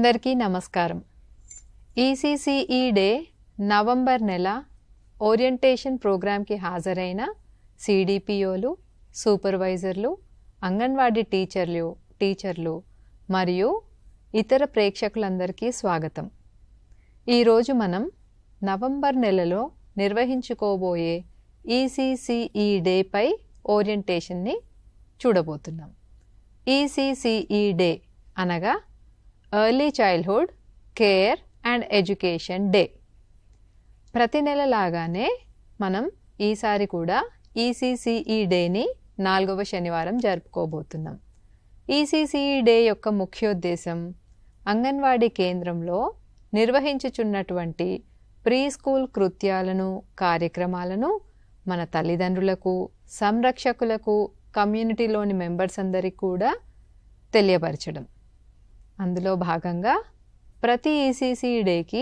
అందరికీ నమస్కారం. ECCE day November నెల ఓరియంటేషన్ ప్రోగ్రాంకి హాజరైన సిడిపిఓలు, సూపర్వైజర్లు, అంగన్వాడీ టీచర్లు మరియు ఇతర ప్రేక్షకులందరికీ స్వాగతం. ఈరోజు మనం నవంబర్ నెలలో నిర్వహించుకోబోయే ఈసీసీఈ డేపై ఓరియంటేషన్ని చూడబోతున్నాం. ఈసీసీఈ డే అనగా early childhood care and education day. ప్రతి నెల లాగానే మనం ఈసారి కూడా ఈసీసీఈ డేని 4వ శనివారం జరుపుకోబోతున్నాం. ఈసీసీఈ డే యొక్క ముఖ్యోద్దేశం అంగన్వాడీ కేంద్రంలో నిర్వహించుచున్నటువంటి ప్రీ స్కూల్ కృత్యాలను, కార్యక్రమాలను మన తల్లిదండ్రులకు, సంరక్షకులకు, కమ్యూనిటీలోని మెంబర్స్ అందరికీ కూడా తెలియపరచడం. అందులో భాగంగా ప్రతి ఈసీసీఈ డేకి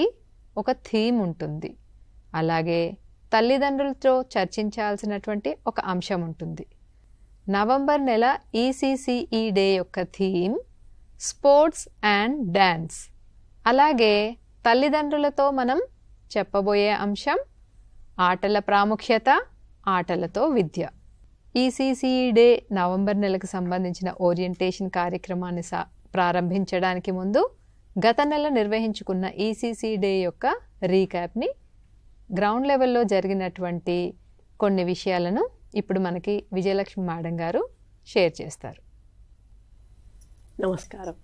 ఒక థీమ్ ఉంటుంది. అలాగే తల్లిదండ్రులతో చర్చించాల్సినటువంటి ఒక అంశం ఉంటుంది. నవంబర్ నెల ఈసీసీఈ డే యొక్క థీమ్ స్పోర్ట్స్ అండ్ డ్యాన్స్. అలాగే తల్లిదండ్రులతో మనం చెప్పబోయే అంశం ఆటల ప్రాముఖ్యత, ఆటలతో విద్య. ఈసీసీఈ డే నవంబర్ నెలకు సంబంధించిన ఓరియంటేషన్ కార్యక్రమాన్ని ప్రారంభించడానికి ముందు గత నెల నిర్వహించుకున్న ఈసీసీఈ డే యొక్క రీక్యాప్ని, గ్రౌండ్ లెవెల్లో జరిగినటువంటి కొన్ని విషయాలను ఇప్పుడు మనకి విజయలక్ష్మి మేడం గారు షేర్ చేస్తారు. నమస్కారం.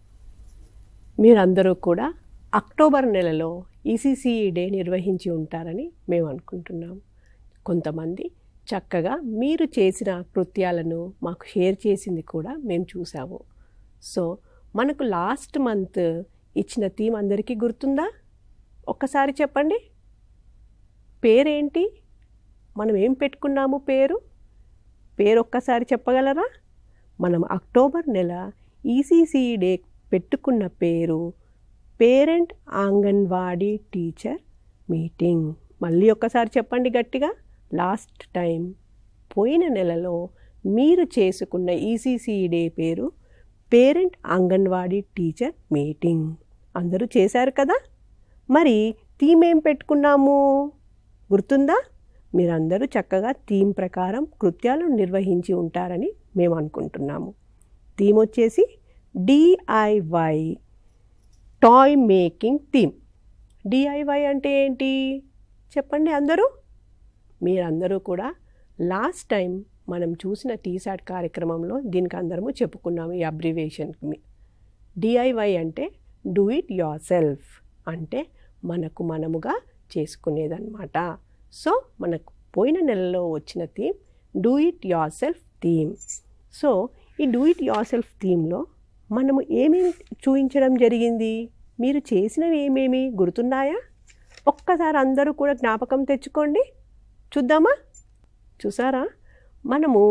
మీరందరూ కూడా అక్టోబర్ నెలలో ఈసీసీఈ డే నిర్వహించి ఉంటారని మేము అనుకుంటున్నాము. కొంతమంది చక్కగా మీరు చేసిన కృత్యాలను మాకు షేర్ చేసింది కూడా మేము చూసాము. సో మనకు లాస్ట్ మంత్ ఇచ్చిన థీమ్ అందరికీ గుర్తుందా? ఒక్కసారి చెప్పండి. పేరేంటి? మనం ఏం పెట్టుకున్నాము? పేరు ఒక్కసారి చెప్పగలరా? మనం అక్టోబర్ నెల ఈసీసీఈ డే పెట్టుకున్న పేరు పేరెంట్ అంగన్వాడీ టీచర్ మీటింగ్. మళ్ళీ ఒక్కసారి చెప్పండి గట్టిగా. లాస్ట్ టైం పోయిన నెలలో మీరు చేసుకున్న ఈసీసీఈ డే పేరు పేరెంట్ అంగన్వాడీ టీచర్ మీటింగ్. అందరూ చేశారు కదా? మరి థీమ్ ఏం పెట్టుకున్నాము గుర్తుందా? మీరందరూ చక్కగా థీమ్ ప్రకారం కృత్యాలను నిర్వహించి ఉంటారని మేము అనుకుంటున్నాము. థీమ్ వచ్చేసి DIY toy making theme. DIY అంటే ఏంటి చెప్పండి అందరూ. మీరందరూ కూడా లాస్ట్ టైం మనం చూసిన టీసాట్ కార్యక్రమంలో దీనికి అందరము చెప్పుకున్నాము. ఈ అబ్రివేషన్కి డిఐవై అంటే డూ ఇట్ యోర్ సెల్ఫ్, అంటే మనకు మనముగా చేసుకునేదన్నమాట. సో మనకు పోయిన నెలలో వచ్చిన theme do it your self theme. So ఈ డూ ఇట్ యోర్ సెల్ఫ్ థీమ్లో మనము ఏమేమి చూపించడం జరిగింది? మీరు చేసినవి ఏమేమి గుర్తున్నాయా? ఒక్కసారి అందరూ కూడా జ్ఞాపకం తెచ్చుకోండి, చూద్దామా? చూసారా? మనము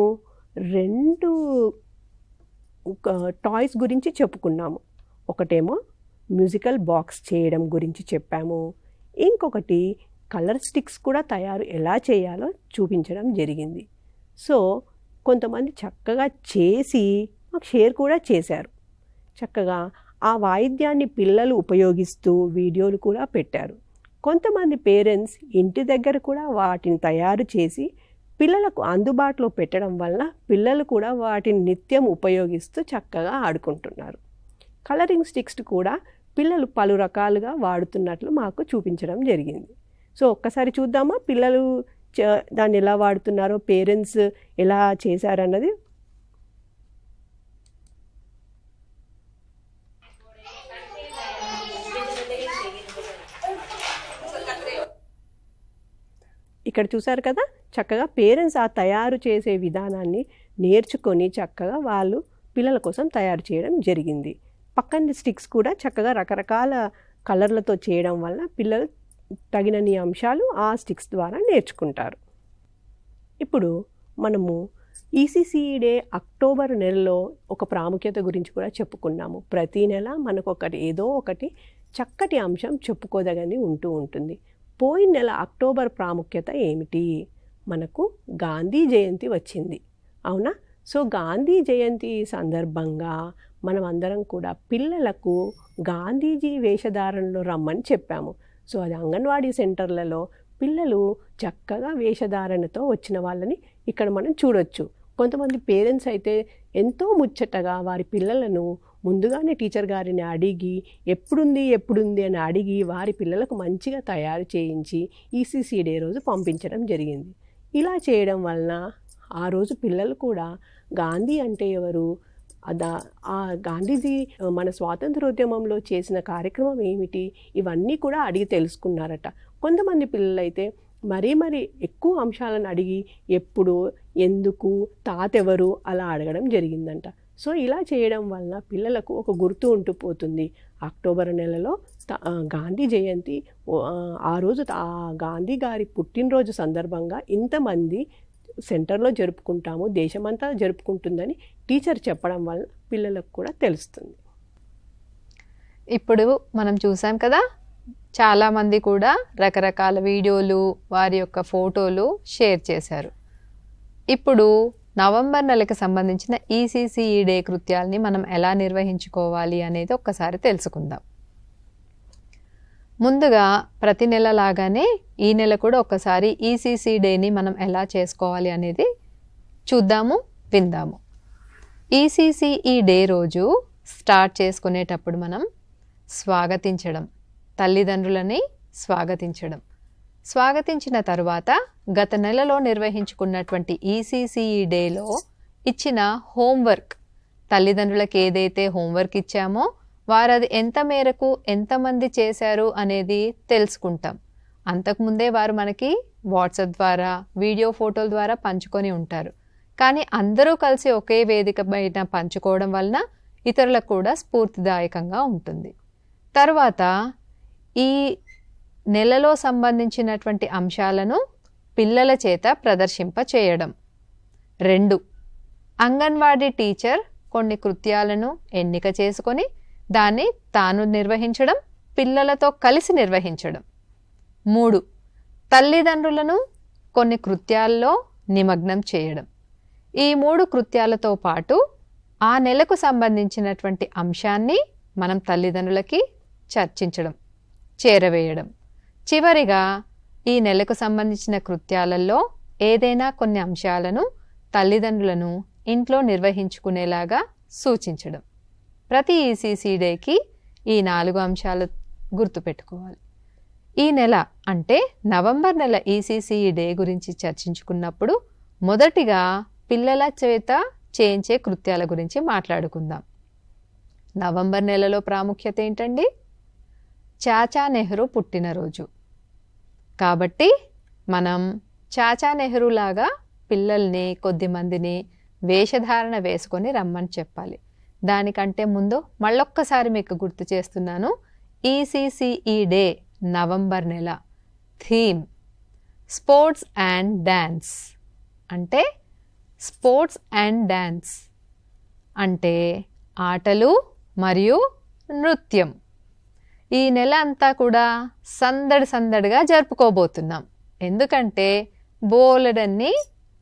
2 టాయ్స్ గురించి చెప్పుకున్నాము. ఒకటేమో మ్యూజికల్ బాక్స్ చేయడం గురించి చెప్పాము. ఇంకొకటి కలర్ స్టిక్స్ కూడా ఎలా చేయాలో చూపించడం జరిగింది. సో కొంతమంది చక్కగా చేసి మాకు షేర్ కూడా చేశారు. చక్కగా ఆ వాయిద్యాన్ని పిల్లలు ఉపయోగిస్తూ వీడియోలు కూడా పెట్టారు. కొంతమంది పేరెంట్స్ ఇంటి దగ్గర కూడా వాటిని తయారు చేసి పిల్లలకు అందుబాటులో పెట్టడం వల్ల పిల్లలు కూడా వాటిని నిత్యం ఉపయోగిస్తూ చక్కగా ఆడుకుంటున్నారు. కలరింగ్ స్టిక్స్ కూడా పిల్లలు పలు రకాలుగా వాడుతున్నట్లు మాకు చూపించడం జరిగింది. సో ఒక్కసారి చూద్దామా పిల్లలు దాన్ని ఎలా వాడుతున్నారో, పేరెంట్స్ ఎలా చేశారన్నది. ఇక్కడ చూసారు కదా, చక్కగా పేరెంట్స్ ఆ తయారు చేసే విధానాన్ని నేర్చుకొని చక్కగా వాళ్ళు పిల్లల కోసం తయారు చేయడం జరిగింది. పక్కన స్టిక్స్ కూడా చక్కగా రకరకాల కలర్లతో చేయడం వల్ల పిల్లలు తగినన్ని అంశాలు ఆ స్టిక్స్ ద్వారా నేర్చుకుంటారు. ఇప్పుడు మనము ఈసీసీఈ డే అక్టోబర్ నెలలో ఒక ప్రాముఖ్యత గురించి కూడా చెప్పుకున్నాము. ప్రతి నెల మనకు ఏదో ఒకటి చక్కటి అంశం చెప్పుకోదగని ఉంటుంది. పోయిన నెల అక్టోబర్ ప్రాముఖ్యత ఏమిటి? మనకు గాంధీ జయంతి వచ్చింది, అవునా? సో గాంధీ జయంతి సందర్భంగా మనం అందరం కూడా పిల్లలకు గాంధీజీ వేషధారణలో రమ్మని చెప్పాము. సో అది అంగన్వాడీ సెంటర్లలో పిల్లలు చక్కగా వేషధారణతో వచ్చిన వాళ్ళని ఇక్కడ మనం చూడొచ్చు. కొంతమంది పేరెంట్స్ అయితే ఎంతో ముచ్చటగా వారి పిల్లలను ముందుగానే టీచర్ గారిని అడిగి ఎప్పుడుంది అని అడిగి వారి పిల్లలకు మంచిగా తయారు చేయించి ఈసీసీ డే రోజు పంపించడం జరిగింది. ఇలా చేయడం వలన ఆ రోజు పిల్లలు కూడా గాంధీ అంటే ఎవరు, ఆ గాంధీజీ మన స్వాతంత్రోద్యమంలో చేసిన కార్యక్రమం ఏమిటి, ఇవన్నీ కూడా అడిగి తెలుసుకున్నారట. కొంతమంది పిల్లలైతే మరీ ఎక్కువ అంశాలను అడిగి ఎప్పుడు, ఎందుకు, తాతెవరు అలా అడగడం జరిగిందంట. సో ఇలా చేయడం వలన పిల్లలకు ఒక గుర్తు ఉంటూ పోతుంది. అక్టోబర్ నెలలో గాంధీ జయంతి, ఆ రోజు గాంధీ గారి పుట్టినరోజు సందర్భంగా ఇంతమంది సెంటర్లో జరుపుకుంటాము, దేశమంతా జరుపుకుంటుందని టీచర్ చెప్పడం వల్ల పిల్లలకు కూడా తెలుస్తుంది. ఇప్పుడు మనం చూసాం కదా, చాలామంది కూడా రకరకాల వీడియోలు, వారి యొక్క ఫోటోలు షేర్ చేశారు. ఇప్పుడు నవంబర్ నెలకు సంబంధించిన ఈసీసీఈ డే కృత్యాలని మనం ఎలా నిర్వహించుకోవాలి అనేది ఒక్కసారి తెలుసుకుందాం. ముందుగా ప్రతి నెల లాగానే ఈ నెల కూడా ఒక్కసారి ఈసీసీ డేని మనం ఎలా చేసుకోవాలి అనేది చూద్దాము, విందాము. ఈసీసీఈ డే రోజు స్టార్ట్ చేసుకునేటప్పుడు మనం స్వాగతించడం, తల్లిదండ్రులని స్వాగతించిన తరువాత గత నెలలో నిర్వహించుకున్నటువంటి ఈసీసీఈ డేలో ఇచ్చిన హోంవర్క్, తల్లిదండ్రులకు ఏదైతే హోంవర్క్ ఇచ్చామో వారు అది ఎంత మేరకు ఎంతమంది చేశారు అనేది తెలుసుకుంటాం. అంతకుముందే వారు మనకి వాట్సాప్ ద్వారా, వీడియో ఫోటోల ద్వారా పంచుకొని ఉంటారు. కానీ అందరూ కలిసి ఒకే వేదిక పైన పంచుకోవడం వలన ఇతరులకు కూడా స్ఫూర్తిదాయకంగా ఉంటుంది. తర్వాత ఈ నెలలో సంబంధించినటువంటి అంశాలను పిల్లల చేత ప్రదర్శింప చేయడం. 2, అంగన్వాడీ టీచర్ కొన్ని కృత్యాలను ఎన్నిక చేసుకొని దాన్ని తాను నిర్వహించడం, పిల్లలతో కలిసి నిర్వహించడం. 3, తల్లిదండ్రులను కొన్ని కృత్యాల్లో నిమగ్నం చేయడం. ఈ 3 కృత్యాలతో పాటు ఆ నెలకు సంబంధించినటువంటి అంశాన్ని మనం తల్లిదండ్రులకి చర్చించడం, చేరవేయడం. చివరిగా ఈ నెలకు సంబంధించిన కృత్యాలలో ఏదైనా కొన్ని అంశాలను తల్లిదండ్రులను ఇంట్లో నిర్వహించుకునేలాగా సూచించడం. ప్రతి ఈసీసీ డేకి ఈ 4 అంశాలు గుర్తుపెట్టుకోవాలి. ఈ నెల అంటే నవంబర్ నెల ఈసీసీఈ డే గురించి చర్చించుకున్నప్పుడు మొదటిగా పిల్లల చేత చేయించే కృత్యాల గురించి మాట్లాడుకుందాం. నవంబర్ నెలలో ప్రాముఖ్యత ఏంటండి? చాచా నెహ్రూ పుట్టినరోజు. కాబట్టి మనం చాచా నెహ్రూ లాగా పిల్లల్ని కొద్దిమందిని వేషధారణ వేసుకొని రమ్మని చెప్పాలి. దానికంటే ముందు మళ్ళొక్కసారి మీకు గుర్తు చేస్తున్నాను, ఈసీసీఈ డే నవంబర్ నెల థీమ్ స్పోర్ట్స్ అండ్ డ్యాన్స్. అంటే స్పోర్ట్స్ అండ్ డ్యాన్స్ అంటే ఆటలు మరియు నృత్యం. ఈ నెల అంతా కూడా సందడిగా జరుపుకోబోతున్నాం. ఎందుకంటే బోలెడన్ని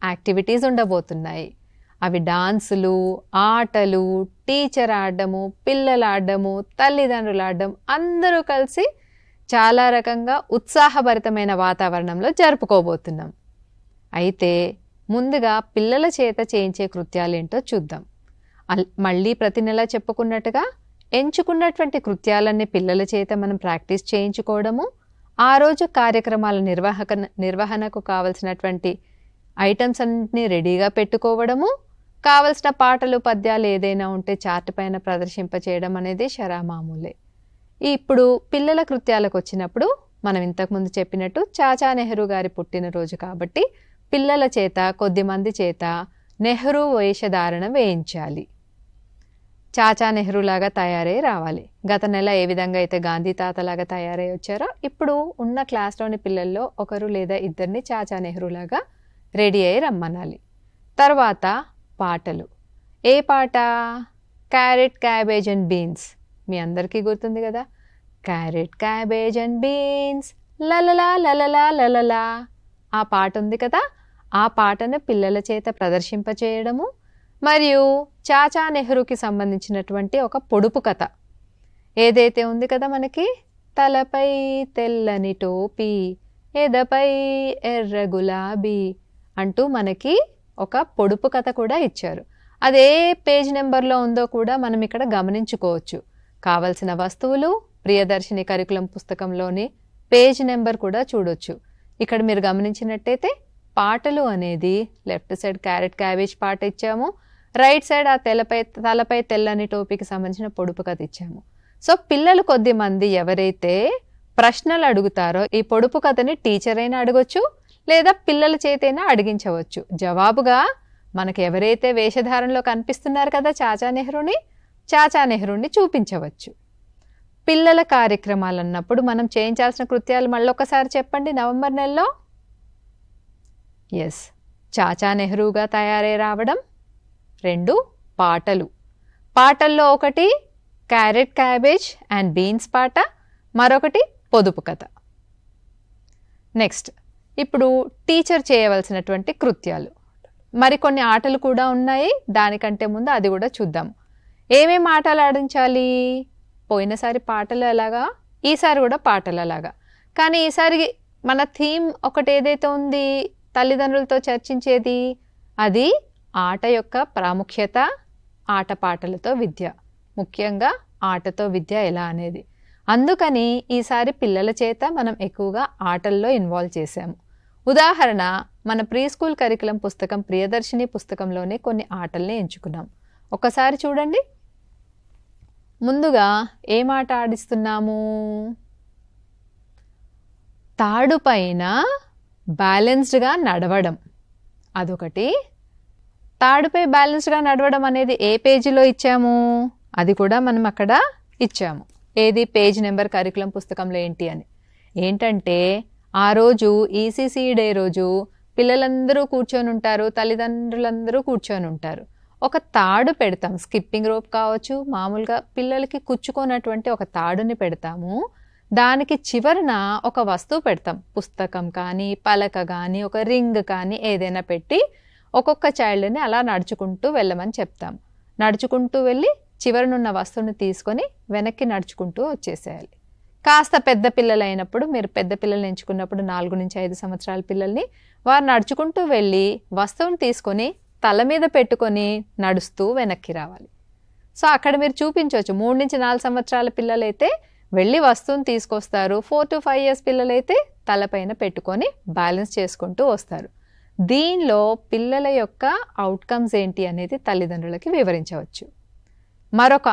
యాక్టివిటీస్ ఉండబోతున్నాయి. అవి డాన్సులు, ఆటలు, టీచర్ ఆడడము, పిల్లలు ఆడడము, తల్లిదండ్రులు ఆడడం, అందరూ కలిసి చాలా రకంగా ఉత్సాహభరితమైన వాతావరణంలో జరుపుకోబోతున్నాం. అయితే ముందుగా పిల్లల చేత చేయించే కృత్యాలేంటో చూద్దాం. మళ్ళీ ప్రతి నెల చెప్పుకున్నట్టుగా ఎంచుకున్నటువంటి కృత్యాలన్నీ పిల్లల చేత మనం ప్రాక్టీస్ చేయించుకోవడము, ఆ రోజు కార్యక్రమాల నిర్వహణకు కావలసినటువంటి ఐటమ్స్ అన్నింటినీ రెడీగా పెట్టుకోవడము, కావలసిన పాటలు, పద్యాలు ఏదైనా ఉంటే చార్ట్ పైన ప్రదర్శింపచేయడం అనేది షరామామూలే. ఇప్పుడు పిల్లల కృత్యాలకు వచ్చినప్పుడు మనం ఇంతకుముందు చెప్పినట్టు చాచా నెహ్రూ గారి పుట్టినరోజు కాబట్టి పిల్లల చేత కొద్దిమంది చేత నెహ్రూ వేషధారణ వేయించాలి. చాచా నెహ్రూ లాగా తయారై రావాలి. గత నెల ఏ విధంగా అయితే గాంధీ తాతలాగా తయారై వచ్చారో ఇప్పుడు ఉన్న క్లాస్లోని పిల్లల్లో ఒకరు లేదా ఇద్దరిని చాచా నెహ్రూ లాగా రెడీ అయ్యి రమ్మనాలి. తర్వాత పాటలు. ఏ పాట? Carrot, cabbage and beans. మీ అందరికీ గుర్తుంది కదా, క్యారెట్, క్యాబేజ్ అండ్ బీన్స్ లలలా లలలా లలలా. ఆ పాట ఉంది కదా, ఆ పాటను పిల్లల చేత ప్రదర్శింపచేయడము, మరియు చాచా నెహ్రూకి సంబంధించినటువంటి ఒక పొడుపు కథ ఏదైతే ఉంది కదా మనకి, తలపై తెల్లని టోపీ ఎదపై ఎర్ర గులాబీ అంటూ మనకి ఒక పొడుపు కథ కూడా ఇచ్చారు. అదే పేజ్ నెంబర్లో ఉందో కూడా మనం ఇక్కడ గమనించుకోవచ్చు. కావలసిన వస్తువులు ప్రియదర్శిని కరికులం పుస్తకంలోని పేజ్ నెంబర్ కూడా చూడొచ్చు. ఇక్కడ మీరు గమనించినట్టయితే పాటలు అనేది లెఫ్ట్ సైడ్ క్యారెట్ క్యాబేజ్ పాట ఇచ్చాము, రైట్ సైడ్ ఆ తలపై తెల్లని టోపీకి సంబంధించిన పొడుపు కథ ఇచ్చాము. సో పిల్లలు కొద్ది మంది ఎవరైతే ప్రశ్నలు అడుగుతారో ఈ పొడుపు కథని టీచర్ అయినా అడగొచ్చు, లేదా పిల్లల చేతైనా అడిగించవచ్చు. జవాబుగా మనకు ఎవరైతే వేషధారణలో కనిపిస్తున్నారు కదా చాచా నెహ్రూని చూపించవచ్చు. పిల్లల కార్యక్రమాలు అన్నప్పుడు మనం చేయించాల్సిన కృత్యాలు మళ్ళొకసారి చెప్పండి. నవంబర్ నెలలో ఎస్, చాచా నెహ్రూగా తయారై రావడం, 2 పాటల్లో ఒకటి క్యారెట్ క్యాబేజ్ అండ్ బీన్స్ పాట, మరొకటి పొదుపు కథ. నెక్స్ట్ ఇప్పుడు టీచర్ చేయవలసినటువంటి కృత్యాలు, మరికొన్ని ఆటలు కూడా ఉన్నాయి. దానికంటే ముందు అది కూడా చూద్దాం. ఏమేమి ఆటలు ఆడించాలి? పోయినసారి పాటలు ఎలాగా, ఈసారి కూడా పాటలు అలాగా. కానీ ఈసారి మన థీమ్ ఒకటి ఏదైతే ఉంది తల్లిదండ్రులతో చర్చించేది, అది ఆట యొక్క ప్రాముఖ్యత, ఆటపాటలతో విద్య, ముఖ్యంగా ఆటతో విద్య ఎలా అనేది. అందుకని ఈసారి పిల్లల చేత మనం ఎక్కువగా ఆటల్లో ఇన్వాల్వ్ చేశాము. ఉదాహరణ, మన ప్రీ స్కూల్ కరికులం పుస్తకం ప్రియదర్శిని పుస్తకంలోనే కొన్ని ఆటల్ని ఎంచుకున్నాం. ఒకసారి చూడండి. ముందుగా ఏం ఆట ఆడిస్తున్నాము? తాడు పైన బ్యాలెన్స్డ్గా నడవడం అదొకటి. తాడుపై బ్యాలెన్స్డ్గా నడవడం అనేది ఏ పేజీలో ఇచ్చాము? అది కూడా మనం అక్కడ ఇచ్చాము. ఏది? పేజ్ నెంబర్ కరికులం పుస్తకంలో ఏంటి అని. ఏంటంటే ఆ రోజు ఈసీసీ డే రోజు పిల్లలందరూ కూర్చొని ఉంటారు, తల్లిదండ్రులందరూ కూర్చొని ఉంటారు. ఒక తాడు పెడతాం, స్కిప్పింగ్ రోప్ కావచ్చు, మామూలుగా పిల్లలకి కుచ్చుకున్నటువంటి ఒక తాడుని పెడతాము. దానికి చివరన ఒక వస్తువు పెడతాం, పుస్తకం కానీ పలక కానీ ఒక రింగ్ కానీ ఏదైనా పెట్టి ఒక్కొక్క చైల్డ్ని అలా నడుచుకుంటూ వెళ్ళమని చెప్తాం. నడుచుకుంటూ వెళ్ళి చివరనున్న వస్తువుని తీసుకొని వెనక్కి నడుచుకుంటూ వచ్చేసేయాలి. కాస్త పెద్ద పిల్లలు అయినప్పుడు, మీరు పెద్ద పిల్లల్ని ఎంచుకున్నప్పుడు 4 నుంచి 5 సంవత్సరాల పిల్లల్ని, వారు నడుచుకుంటూ వెళ్ళి వస్తువుని తీసుకొని తల మీద పెట్టుకొని నడుస్తూ వెనక్కి రావాలి. సో అక్కడ మీరు చూపించవచ్చు. 3 నుంచి 4 సంవత్సరాల పిల్లలైతే వెళ్ళి వస్తువుని తీసుకొస్తారు. 4 to 5 years పిల్లలైతే తలపైన పెట్టుకొని బ్యాలెన్స్ చేసుకుంటూ వస్తారు. దీనిలో పిల్లల యొక్క అవుట్కమ్స్ ఏంటి అనేది తల్లిదండ్రులకి వివరించవచ్చు. మరొక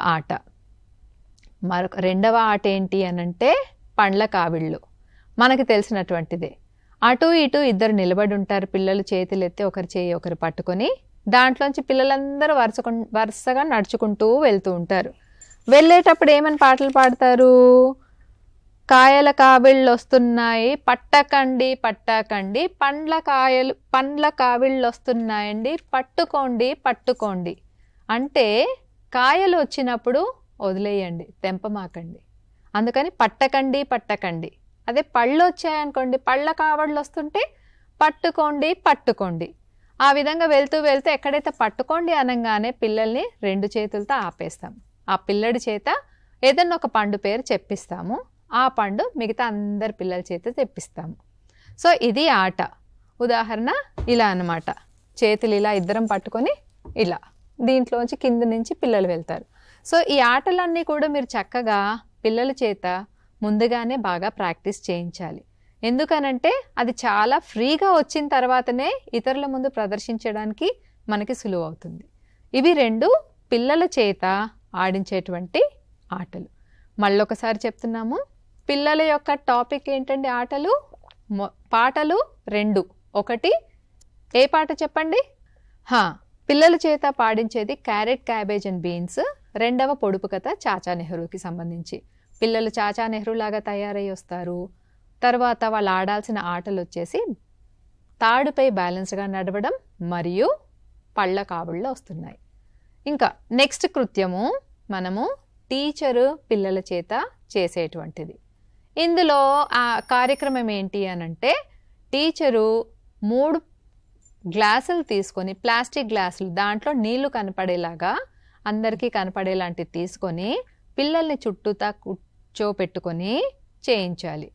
రెండవ ఆట ఏంటి అనంటే పండ్ల కావిళ్ళు. మనకి తెలిసినటువంటిదే. అటు ఇటు 2 నిలబడి ఉంటారు పిల్లలు, చేతులు ఎత్తి ఒకరి చేయి ఒకరు పట్టుకొని. దాంట్లోంచి పిల్లలందరూ వరుసగా నడుచుకుంటూ వెళ్తూ ఉంటారు. వెళ్ళేటప్పుడు ఏమని పాటలు పాడతారు? కాయల కావిళ్ళు వస్తున్నాయి, పట్టకండి పట్టకండి, పండ్ల కావిళ్ళు వస్తున్నాయండి, పట్టుకోండి. అంటే కాయలు వచ్చినప్పుడు వదిలేయండి, తెంపమాకండి. అందుకని పట్టకండి. అదే పళ్ళు వచ్చాయనుకోండి, పళ్ళ కావళ్ళు వస్తుంటే పట్టుకోండి. ఆ విధంగా వెళ్తూ ఎక్కడైతే పట్టుకోండి అనగానే పిల్లల్ని 2 చేతులతో ఆపేస్తాం. ఆ పిల్లడి చేత ఏదన్నా ఒక పండు పేరు చెప్పిస్తాము. ఆ పండు మిగతా అందరి పిల్లల చేత తెప్పిస్తాము. సో ఇది ఆట. ఉదాహరణ ఇలా అన్నమాట. చేతులు ఇలా 2 పట్టుకొని ఇలా, దీంట్లోంచి కింద నుంచి పిల్లలు వెళ్తారు. సో ఈ ఆటలన్నీ కూడా మీరు చక్కగా పిల్లల చేత ముందుగానే బాగా ప్రాక్టీస్ చేయించాలి. ఎందుకనంటే అది చాలా ఫ్రీగా వచ్చిన తర్వాతనే ఇతరుల ముందు ప్రదర్శించడానికి మనకి సులువు అవుతుంది. ఇవి 2 పిల్లల చేత ఆడించేటువంటి ఆటలు. మళ్ళొకసారి చెప్తున్నాము. పిల్లల యొక్క టాపిక్ ఏంటండి? ఆటలు. పాటలు 2. ఒకటి ఏ పాట చెప్పండి? పిల్లల చేత పాడించేది క్యారెట్ క్యాబేజ్ అండ్ బీన్స్. 2వ పొడుపు కథ చాచా నెహ్రూకి సంబంధించి. పిల్లలు చాచా నెహ్రూ లాగా తయారై వస్తారు. తర్వాత వాళ్ళు ఆడాల్సిన ఆటలు వచ్చేసి తాడుపై బ్యాలెన్స్గా నడవడం మరియు పళ్ళ కావుళ్ళు వస్తున్నాయి. ఇంకా నెక్స్ట్ కృత్యము మనము టీచరు పిల్లల చేత చేసేటువంటిది. ఇందులో ఆ కార్యక్రమం ఏంటి అనంటే టీచరు 3 గ్లాసులు తీసుకొని, ప్లాస్టిక్ గ్లాసులు, దాంట్లో నీళ్లు కనపడేలాగా అందరికీ కనపడేలాంటివి తీసుకొని పిల్లల్ని చుట్టూతా కూర్చోపెట్టుకొని చేయించాలి.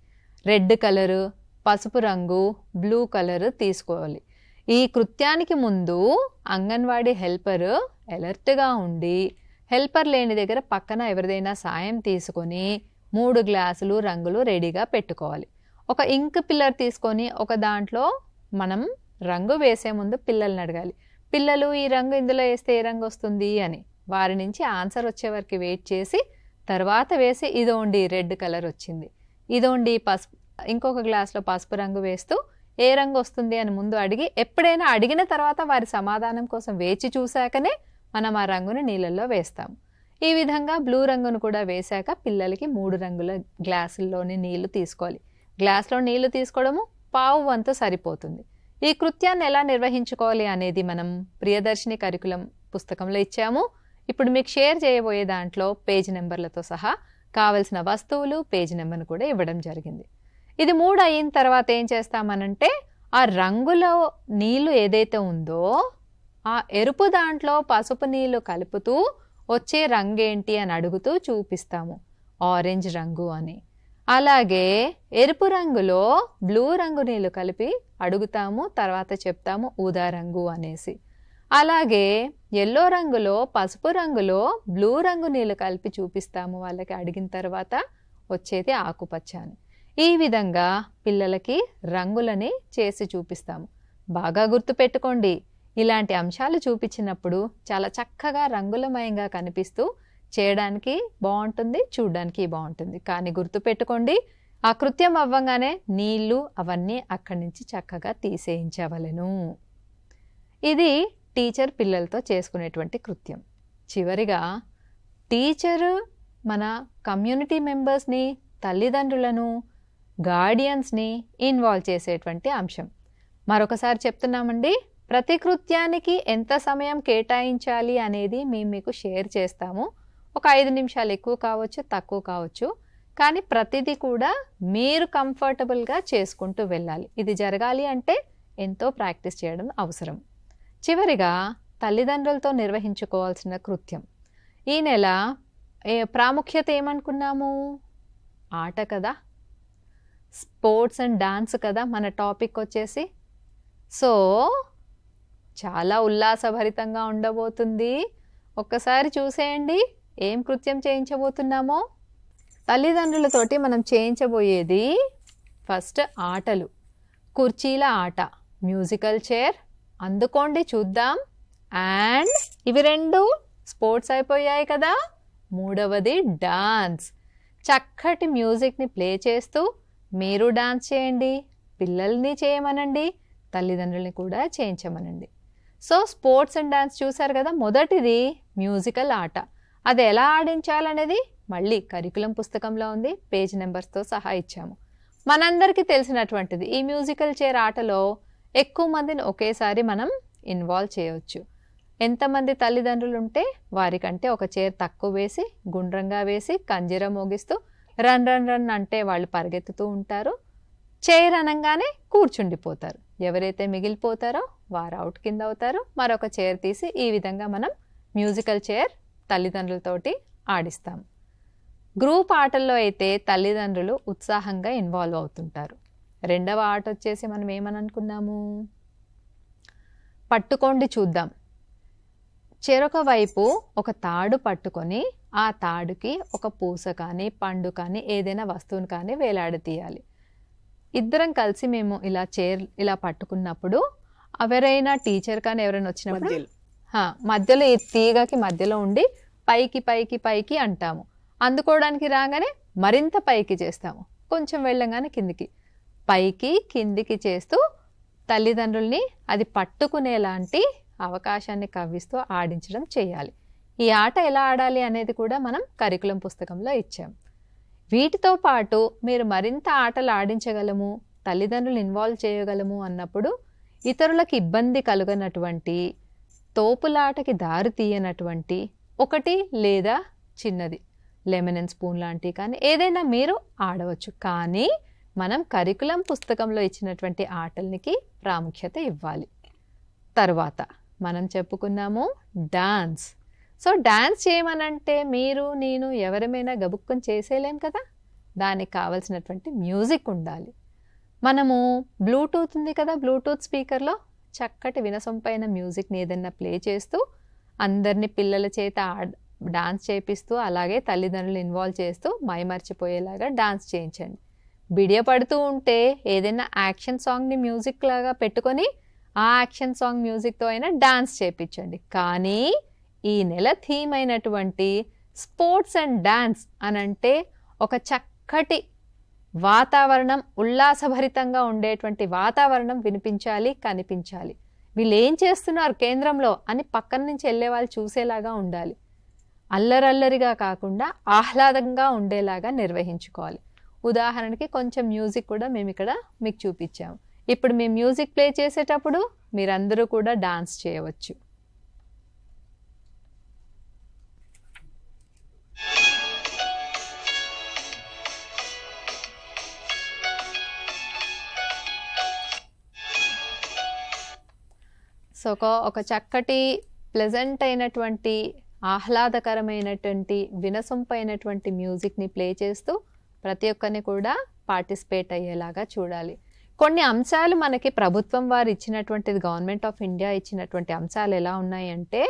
రెడ్ కలరు, పసుపు రంగు, బ్లూ కలరు తీసుకోవాలి. ఈ కృత్యానికి ముందు అంగన్వాడీ హెల్పర్ అలర్ట్గా ఉండి, హెల్పర్ లేని దగ్గర పక్కన ఎవరిదైనా సాయం తీసుకొని 3 గ్లాసులు రంగులు రెడీగా పెట్టుకోవాలి. ఒక ఇంక్ పిల్లర్ తీసుకొని ఒక దాంట్లో మనం రంగు వేసే ముందు పిల్లల్ని అడగాలి, పిల్లలు ఈ రంగు ఇందులో వేస్తే ఏ రంగు వస్తుంది అని. వారి నుంచి ఆన్సర్ వచ్చే వరకు వెయిట్ చేసి తర్వాత వేసి ఇదోండి రెడ్ కలర్ వచ్చింది, ఇదోండి పసుపు, ఇంకొక గ్లాస్లో పసుపు రంగు వేస్తూ ఏ రంగు వస్తుంది అని ముందు అడిగి, ఎప్పుడైనా అడిగిన తర్వాత వారి సమాధానం కోసం వేచి చూశాకనే మనం ఆ రంగును నీళ్ళల్లో వేస్తాము. ఈ విధంగా బ్లూ రంగును కూడా వేశాక పిల్లలకి 3 రంగుల గ్లాసుల్లోని నీళ్లు తీసుకోవాలి. గ్లాస్లో నీళ్లు తీసుకోవడము పావు వంతు సరిపోతుంది. ఈ కృత్యాన్ని ఎలా నిర్వహించుకోవాలి అనేది మనం ప్రియదర్శిని కరికులం పుస్తకంలో ఇచ్చాము. ఇప్పుడు మీకు షేర్ చేయబోయే దాంట్లో పేజ్ నెంబర్లతో సహా కావలసిన వస్తువులు, పేజ్ నెంబర్ను కూడా ఇవ్వడం జరిగింది. ఇది 3 అయిన తర్వాత ఏం చేస్తామనంటే, ఆ రంగులో నీళ్లు ఏదైతే ఉందో ఆ ఎరుపు దాంట్లో పసుపు నీళ్లు కలుపుతూ వచ్చే రంగేంటి అని అడుగుతూ చూపిస్తాము, ఆరెంజ్ రంగు అని. అలాగే ఎరుపు రంగులో బ్లూ రంగు నీళ్లు కలిపి అడుగుతాము, తర్వాత చెప్తాము ఊదా రంగు అనేసి. అలాగే ఎల్లో రంగులో పసుపు రంగులో బ్లూ రంగు నీళ్లు కలిపి చూపిస్తాము వాళ్ళకి, అడిగిన తర్వాత వచ్చేది ఆకుపచ్చ అని. ఈ విధంగా పిల్లలకి రంగులని చేసి చూపిస్తాము. బాగా గుర్తుపెట్టుకోండి, ఇలాంటి అంశాలు చూపించినప్పుడు చాలా చక్కగా రంగులమయంగా కనిపిస్తూ చేయడానికి బాగుంటుంది, చూడడానికి బాగుంటుంది. కానీ గుర్తుపెట్టుకోండి, ఆ కృత్యం అవ్వగానే నీళ్లు అవన్నీ అక్కడి నుంచి చక్కగా తీసేయించవలెను. ఇది టీచర్ పిల్లలతో చేసుకునేటువంటి కృత్యం. చివరిగా టీచరు మన కమ్యూనిటీ మెంబర్స్ని, తల్లిదండ్రులను, గార్డియన్స్ని ఇన్వాల్వ్ చేసేటువంటి అంశం. మరొకసారి చెప్తున్నామండి, ప్రతి కృత్యానికి ఎంత సమయం కేటాయించాలి అనేది మేము మీకు షేర్ చేస్తాము. ఒక 5 నిమిషాలు ఎక్కువ కావచ్చు, తక్కువ కావచ్చు, కానీ ప్రతిదీ కూడా మీరు కంఫర్టబుల్గా చేసుకుంటూ వెళ్ళాలి. ఇది జరగాలి అంటే ఎంతో ప్రాక్టీస్ చేయడం అవసరం. చివరిగా తల్లిదండ్రులతో నిర్వహించుకోవాల్సిన కృత్యం. ఈ నెల ప్రాముఖ్యత ఏమనుకున్నాము? ఆట కదా, స్పోర్ట్స్ అండ్ డాన్స్ కదా మన టాపిక్ వచ్చేసి. సో చాలా ఉల్లాసభరితంగా ఉండబోతుంది. ఒక్కసారి చూసేయండి ఏం కృత్యం చేయించబోతున్నామో. తల్లిదండ్రులతోటి మనం చేయించబోయేది ఫస్ట్ ఆటలు. కుర్చీల ఆట, మ్యూజికల్ చైర్, అందుకోండి చూద్దాం. అండ్ ఇవి 2 స్పోర్ట్స్ అయిపోయాయి కదా. 3వది డాన్స్. చక్కటి మ్యూజిక్ని ప్లే చేస్తూ మీరు డాన్స్ చేయండి, పిల్లల్ని చేయమనండి, తల్లిదండ్రుల్ని కూడా చేయించమనండి. సో స్పోర్ట్స్ అండ్ డాన్స్ చూసారు కదా. మొదటిది మ్యూజికల్ ఆట. అది ఎలా ఆడించాలనేది మళ్ళీ కరికులం పుస్తకంలో ఉంది, పేజ్ నెంబర్స్తో సహా ఇచ్చాము. మనందరికీ తెలిసినటువంటిది ఈ మ్యూజికల్ చైర్ ఆటలో ఎక్కువ మందిని ఒకేసారి మనం ఇన్వాల్వ్ చేయవచ్చు. ఎంతమంది తల్లిదండ్రులు ఉంటే వారికంటే ఒక చైర్ తక్కువ వేసి, గుండ్రంగా వేసి, కంజీర మోగిస్తూ రన్ రన్ రన్ అంటే వాళ్ళు పరిగెత్తుతూ ఉంటారు. చైర్ అనగానే కూర్చుండిపోతారు. ఎవరైతే మిగిలిపోతారో వారు అవుట్ కింద అవుతారు. మరొక చైర్ తీసి ఈ విధంగా మనం మ్యూజికల్ చైర్ తల్లిదండ్రులతోటి ఆడిస్తాం. గ్రూప్ ఆటల్లో అయితే తల్లిదండ్రులు ఉత్సాహంగా ఇన్వాల్వ్ అవుతుంటారు. 2వ ఆట వచ్చేసి మనం ఏమని అనుకున్నాము? పట్టుకోండి చూద్దాం. చెరొక వైపు ఒక తాడు పట్టుకొని ఆ తాడుకి ఒక పూస కానీ, పండు కానీ, ఏదైనా వస్తువుని కానీ వేలాడతీయాలి. ఇద్దరం కలిసి మేము ఇలా చైర్ ఇలా పట్టుకున్నప్పుడు ఎవరైనా టీచర్ కానీ ఎవరైనా వచ్చినప్పుడు మధ్యలో ఈ తీగకి మధ్యలో ఉండి పైకి పైకి పైకి అంటాము. అందుకోవడానికి రాగానే మరింత పైకి చేస్తాము, కొంచెం వెళ్ళగానే కిందికి, పైకి కిందికి చేస్తూ తల్లిదండ్రుల్ని అది పట్టుకునేలాంటి అవకాశాన్ని కవ్విస్తూ ఆడించడం చేయాలి. ఈ ఆట ఎలా ఆడాలి అనేది కూడా మనం కరికులం పుస్తకంలో ఇచ్చాం. వీటితో పాటు మీరు మరింత ఆటలు ఆడించగలము, తల్లిదండ్రులు ఇన్వాల్వ్ చేయగలము అన్నప్పుడు ఇతరులకు ఇబ్బంది కలుగనటువంటి, తోపులాటకి దారి తీయనటువంటి ఒకటి లేదా చిన్నది లెమన్ అండ్ స్పూన్ లాంటివి కానీ ఏదైనా మీరు ఆడవచ్చు. కానీ మనం కరికులం పుస్తకంలో ఇచ్చినటువంటి ఆటలకి ప్రాముఖ్యత ఇవ్వాలి. తర్వాత మనం చెప్పుకున్నాము డాన్స్. సో డాన్స్ చేయమనంటే మీరు నేను ఎవరమైనా గబుక్కుని చేసేలేం కదా, దానికి కావలసినటువంటి మ్యూజిక్ ఉండాలి. మనము బ్లూటూత్ ఉంది కదా, బ్లూటూత్ స్పీకర్లో చక్కటి వినసొంపైన మ్యూజిక్ని ఏదైనా ప్లే చేస్తూ అందరినీ పిల్లల చేత డాన్స్ చేపిస్తూ అలాగే తల్లిదండ్రులు ఇన్వాల్వ్ చేస్తూ మైమర్చిపోయేలాగా డాన్స్ చేయించండి. బిడియపడుతూ ఉంటే ఏదైనా యాక్షన్ సాంగ్ని మ్యూజిక్ లాగా పెట్టుకొని ఆ యాక్షన్ సాంగ్ మ్యూజిక్తో అయినా డాన్స్ చేయించండి. కానీ ఈ నెల థీమ్ అయినటువంటి స్పోర్ట్స్ అండ్ డాన్స్ అనంటే ఒక చక్కటి వాతావరణం, ఉల్లాసభరితంగా ఉండేటువంటి వాతావరణం వినిపించాలి, కనిపించాలి. వీళ్ళు ఏం చేస్తున్నారు కేంద్రంలో అని పక్కన నుంచి వెళ్ళే వాళ్ళు చూసేలాగా ఉండాలి. అల్లరల్లరిగా కాకుండా ఆహ్లాదంగా ఉండేలాగా నిర్వహించుకోవాలి. ఉదాహరణకి కొంచెం మ్యూజిక్ కూడా మేము ఇక్కడ మీకు చూపించాము. ఇప్పుడు మేము మ్యూజిక్ ప్లే చేసేటప్పుడు మీరందరూ కూడా డాన్స్ చేయవచ్చు. సో ఒక చక్కటి ప్లెజెంట్ అయినటువంటి ఆహ్లాదకరమైనటువంటి వినసొంపైనటువంటి మ్యూజిక్ని ప్లే చేస్తూ ప్రతి ఒక్కరిని కూడా పార్టిసిపేట్ అయ్యేలాగా చూడాలి. కొన్ని అంశాలు మనకి ప్రభుత్వం వారు ఇచ్చినటువంటిది, గవర్నమెంట్ ఆఫ్ ఇండియా ఇచ్చినటువంటి అంశాలు ఎలా ఉన్నాయంటే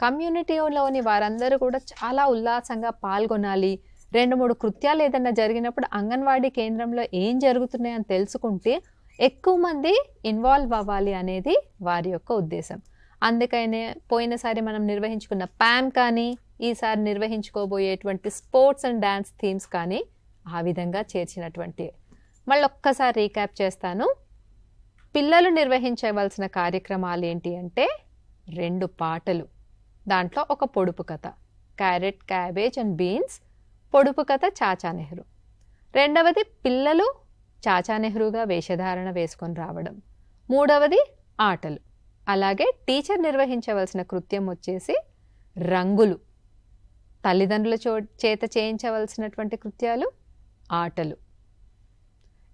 కమ్యూనిటీలోని వారందరూ కూడా చాలా ఉల్లాసంగా పాల్గొనాలి. 2-3 కృత్యాలు ఏదైనా జరిగినప్పుడు అంగన్వాడీ కేంద్రంలో ఏం జరుగుతున్నాయని తెలుసుకుంటే ఎక్కువ మంది ఇన్వాల్వ్ అవ్వాలి అనేది వారి యొక్క ఉద్దేశం. అందుకనే పోయినసారి మనం నిర్వహించుకున్న ప్యామ్ కానీ ఈసారి నిర్వహించుకోబోయేటువంటి స్పోర్ట్స్ అండ్ డాన్స్ థీమ్స్ కానీ ఆ విధంగా చేర్చినటువంటి. మళ్ళీ ఒక్కసారి రీక్యాప్ చేస్తాను. పిల్లలు నిర్వహించవలసిన కార్యక్రమాలు ఏంటి అంటే 2 పాటలు, దాంట్లో ఒక పొడుపు కథ, క్యారెట్, క్యాబేజ్ అండ్ బీన్స్. పొడుపు కథ చాచా నెహ్రూ. రెండవది పిల్లలు చాచా నెహ్రూగా వేషధారణ వేసుకొని రావడం. మూడవది ఆటలు. అలాగే టీచర్ నిర్వహించవలసిన కృత్యం వచ్చేసి రంగులు. తల్లిదండ్రుల చేత చేయించవలసినటువంటి కృత్యాలు ఆటలు.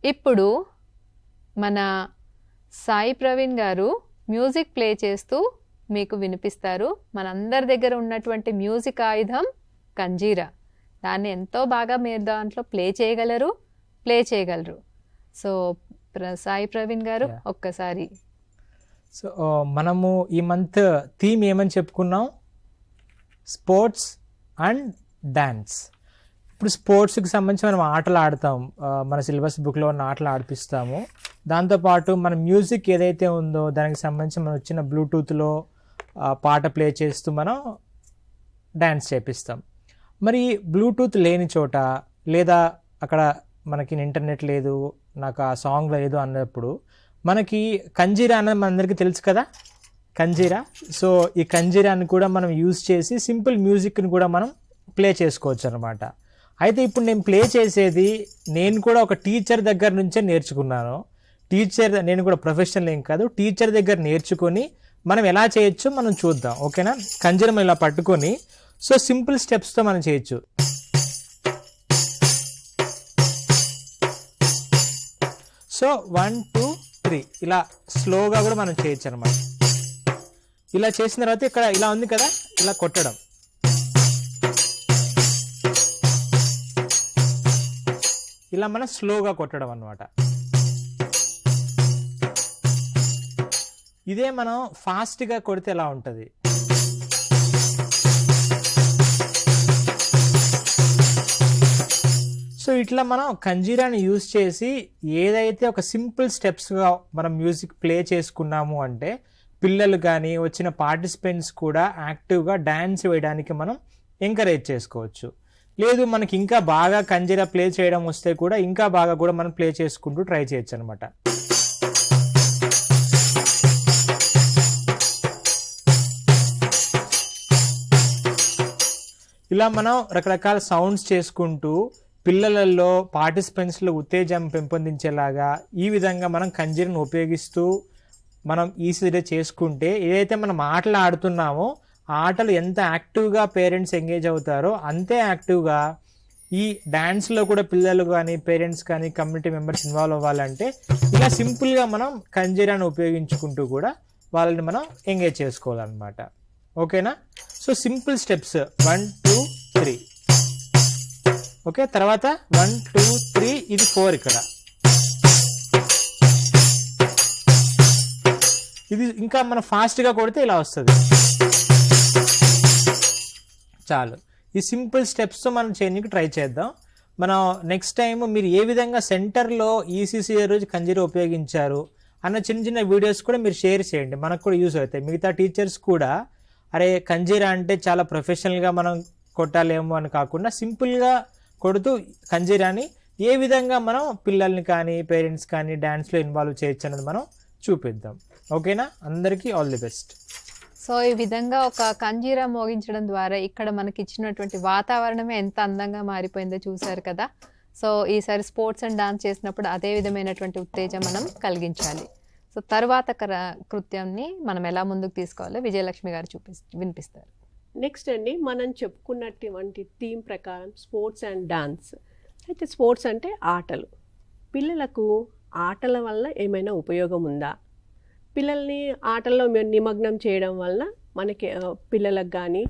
ఇప్పుడు మన సాయి ప్రవీణ్ గారు మ్యూజిక్ ప్లే చేస్తూ మీకు వినిపిస్తారు. మనందరి దగ్గర ఉన్నటువంటి మ్యూజిక్ ఆయుధం కంజీరా. దాన్ని ఎంతో బాగా మీరు దాంట్లో ప్లే చేయగలరు. సో సాయి ప్రవీణ్ గారు ఒక్కసారి. సో మనము ఈ మంత్ థీమ్ ఏమని చెప్పుకున్నాం? Sports and dance. ఇప్పుడు స్పోర్ట్స్కి సంబంధించి మనం ఆటలు ఆడతాం, మన సిలబస్ బుక్లో ఉన్న ఆటలు ఆడిపిస్తాము. దాంతోపాటు మన మ్యూజిక్ ఏదైతే ఉందో దానికి సంబంధించి మనం వచ్చిన బ్లూటూత్లో పాట ప్లే చేస్తూ మనం డ్యాన్స్ చేపిస్తాం. మరి బ్లూటూత్ లేని చోట లేదా అక్కడ మనకి ఇంటర్నెట్ లేదు, నాకు ఆ సాంగ్ లేదు అన్నప్పుడు మనకి కంజీరా అన్నది మనందరికీ తెలుసు కదా, కంజీరా. సో ఈ కంజీరాని కూడా మనం యూజ్ చేసి సింపుల్ మ్యూజిక్ని కూడా మనం ప్లే చేసుకోవచ్చు అనమాట. అయితే ఇప్పుడు నేను ప్లే చేసేది నేను కూడా ఒక టీచర్ దగ్గర నుంచే నేర్చుకున్నాను. నేను కూడా ప్రొఫెషనల్ ఏం కాదు, టీచర్ దగ్గర నేర్చుకొని మనం ఎలా చేయొచ్చు మనం చూద్దాం, ఓకేనా? కంజీరం ఇలా పట్టుకొని సో సింపుల్ స్టెప్స్తో మనం చేయొచ్చు. సో 1 2 3 ఇలా స్లోగా కూడా మనం చేయొచ్చు అనమాట. ఇలా చేసిన తర్వాత ఇక్కడ ఇలా ఉంది కదా, ఇలా కొట్టడం. ఇలా మనం స్లోగా కొట్టడం అన్నమాట. ఇదే మనం ఫాస్ట్గా కొడితే ఎలా ఉంటుంది? సో ఇట్లా మనం కంజీరాని యూజ్ చేసి ఏదైతే ఒక సింపుల్ స్టెప్స్గా మనం మ్యూజిక్ ప్లే చేసుకున్నాము అంటే పిల్లలు కానీ వచ్చిన పార్టిసిపెంట్స్ కూడా యాక్టివ్గా డ్యాన్స్ వేయడానికి మనం ఎంకరేజ్ చేసుకోవచ్చు. లేదు మనకి ఇంకా బాగా కంజీరా ప్లే చేయడం వస్తే కూడా ఇంకా బాగా కూడా మనం ప్లే చేసుకుంటూ ట్రై చేయొచ్చు అనమాట. ఇలా మనం రకరకాల సౌండ్స్ చేసుకుంటూ పిల్లలలో పార్టిసిపెంట్స్లో ఉత్తేజం పెంపొందించేలాగా ఈ విధంగా మనం కంజీరాని ఉపయోగిస్తూ మనం ఈజీగా చేసుకుంటే ఏదైతే మనం ఆటలు ఆడుతున్నామో ఆ ఆటలు ఎంత యాక్టివ్గా పేరెంట్స్ ఎంగేజ్ అవుతారో అంతే యాక్టివ్గా ఈ డ్యాన్స్లో కూడా పిల్లలు కానీ పేరెంట్స్ కానీ కమ్యూనిటీ మెంబర్స్ ఇన్వాల్వ్ అవ్వాలంటే ఇలా సింపుల్గా మనం కంజీరాని ఉపయోగించుకుంటూ కూడా వాళ్ళని మనం ఎంగేజ్ చేసుకోవాలన్నమాట. ఓకేనా? So simple steps 1 2 3. ఓకే, తర్వాత 1 2 3, ఇది 4 ఇక్కడ. ఇది ఇంకా మనం ఫాస్ట్గా కొడితే ఇలా వస్తుంది. చాలు. ఈ సింపుల్ స్టెప్స్ మనం చేయడానికి ట్రై చేద్దాం. మనం నెక్స్ట్ టైం మీరు ఏ విధంగా సెంటర్లో ఈసీసీ రోజు కంజీరా ఉపయోగించారు అన్న చిన్న చిన్న వీడియోస్ కూడా మీరు షేర్ చేయండి, మనకు కూడా యూజ్ అవుతాయి. మిగతా టీచర్స్ కూడా అరే కంజీరా అంటే చాలా ప్రొఫెషనల్గా మనం కొట్టాలేమో అని కాకుండా సింపుల్గా కొడుతూ కంజీరాని ఏ విధంగా మనం పిల్లల్ని కానీ పేరెంట్స్ కానీ డ్యాన్స్లో ఇన్వాల్వ్ చేయొచ్చు అన్నది మనం చూపిద్దాం. ఓకేనా? అందరికీ ఆల్ ది బెస్ట్. సో ఈ విధంగా ఒక కంజీరా మోగించడం ద్వారా ఇక్కడ మనకి ఇచ్చినటువంటి వాతావరణమే ఎంత అందంగా మారిపోయిందో చూసారు కదా. సో ఈసారి స్పోర్ట్స్ అండ్ డాన్స్ చేసినప్పుడు అదే విధమైనటువంటి ఉత్తేజం మనం కలిగించాలి. సో తర్వాత కృత్యాన్ని మనం ఎలా ముందుకు తీసుకోవాలో విజయలక్ష్మి గారు వినిపిస్తారు. నెక్స్ట్ అండి, మనం చెప్పుకున్నటువంటి థీమ్ ప్రకారం స్పోర్ట్స్ అండ్ డాన్స్. అయితే స్పోర్ట్స్ అంటే ఆటలు. పిల్లలకు ఆటల వల్ల ఏమైనా ఉపయోగం ఉందా? పిల్లల్ని ఆటల్లో నిమగ్నం చేయడం వల్ల మనకి పిల్లలకు కానీ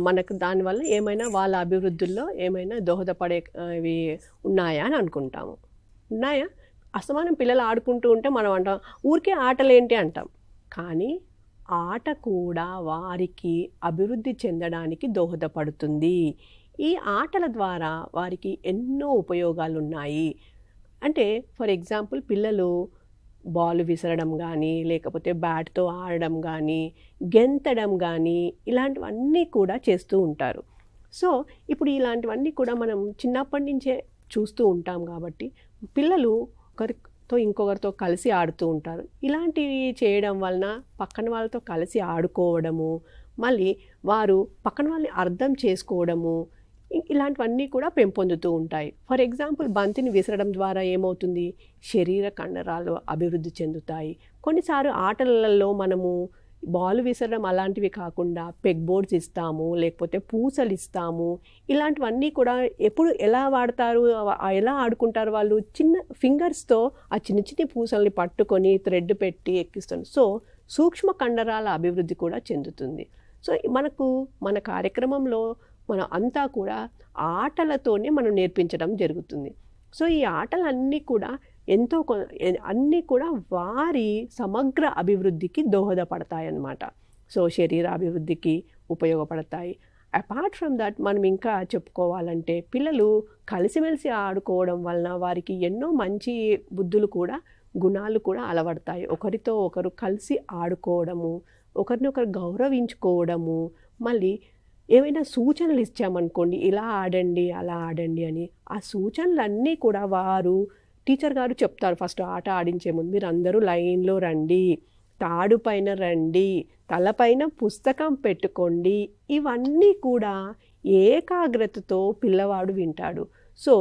మనకు దానివల్ల ఏమైనా వాళ్ళ అభివృద్ధుల్లో ఏమైనా దోహదపడేవి ఉన్నాయా అని అనుకుంటాము. ఉన్నాయా? అసమానం పిల్లలు ఆడుకుంటూ ఉంటే మనం అంటాం ఊరికే ఆటలు ఏంటి అంటాం. కానీ ఆట కూడా వారికి అభివృద్ధి చెందడానికి దోహదపడుతుంది. ఈ ఆటల ద్వారా వారికి ఎన్నో ఉపయోగాలు ఉన్నాయి. అంటే ఫర్ ఎగ్జాంపుల్ పిల్లలు బాల్ విసరడం కానీ లేకపోతే బ్యాట్తో ఆడడం కానీ గెంతడం కానీ ఇలాంటివన్నీ కూడా చేస్తూ ఉంటారు. సో ఇప్పుడు ఇలాంటివన్నీ కూడా మనం చిన్నప్పటి నుంచే చూస్తూ ఉంటాం కాబట్టి పిల్లలు ఒకరితో ఇంకొకరితో కలిసి ఆడుతూ ఉంటారు. ఇలాంటివి చేయడం వలన పక్కన వాళ్ళతో కలిసి ఆడుకోవడము, మళ్ళీ వారు పక్కన వాళ్ళని అర్థం చేసుకోవడము, ఇలాంటివన్నీ కూడా పెంపొందుతూ ఉంటాయి. ఫర్ ఎగ్జాంపుల్ బంతిని విసరడం ద్వారా ఏమవుతుంది? శరీర కండరాలు అభివృద్ధి చెందుతాయి. కొన్నిసార్లు ఆటలలో మనము బాల్ విసరడం అలాంటివి కాకుండా పెగ్ బోర్డ్స్ ఇస్తాము, లేకపోతే పూసలు ఇస్తాము. ఇలాంటివన్నీ కూడా ఎప్పుడు ఎలా వాడతారు, ఎలా ఆడుకుంటారు వాళ్ళు? చిన్న ఫింగర్స్తో ఆ చిన్న చిన్న పూసల్ని పట్టుకొని థ్రెడ్ పెట్టి ఎక్కిస్తారు. సో సూక్ష్మ కండరాల అభివృద్ధి కూడా చెందుతుంది. సో మనకు మన కార్యక్రమంలో మనం అంతా కూడా ఆటలతోనే మనం నేర్పించడం జరుగుతుంది. సో ఈ ఆటలన్నీ కూడా అన్నీ కూడా వారి సమగ్ర అభివృద్ధికి దోహదపడతాయన్నమాట. సో శరీర అభివృద్ధికి ఉపయోగపడతాయి. అపార్ట్ ఫ్రమ్ దట్ మనం ఇంకా చెప్పుకోవాలంటే పిల్లలు కలిసిమెలిసి ఆడుకోవడం వలన వారికి ఎన్నో మంచి బుద్ధులు కూడా గుణాలు కూడా అలవడతాయి. ఒకరితో ఒకరు కలిసి ఆడుకోవడము, ఒకరినొకరు గౌరవించుకోవడము, మళ్ళీ ఏమైనా సూచనలు ఇచ్చామనుకోండి ఇలా ఆడండి అలా ఆడండి అని, ఆ సూచనలన్నీ కూడా వారు టీచర్ గారు చెప్తారు. ఫస్ట్ ఆట ఆడించే ముందు మీరు అందరూ లైన్లో రండి, తాడు పైన రండి, తలపైన పుస్తకం పెట్టుకోండి. ఇవన్నీ కూడా ఏకాగ్రతతో పిల్లవాడు వింటాడు. సో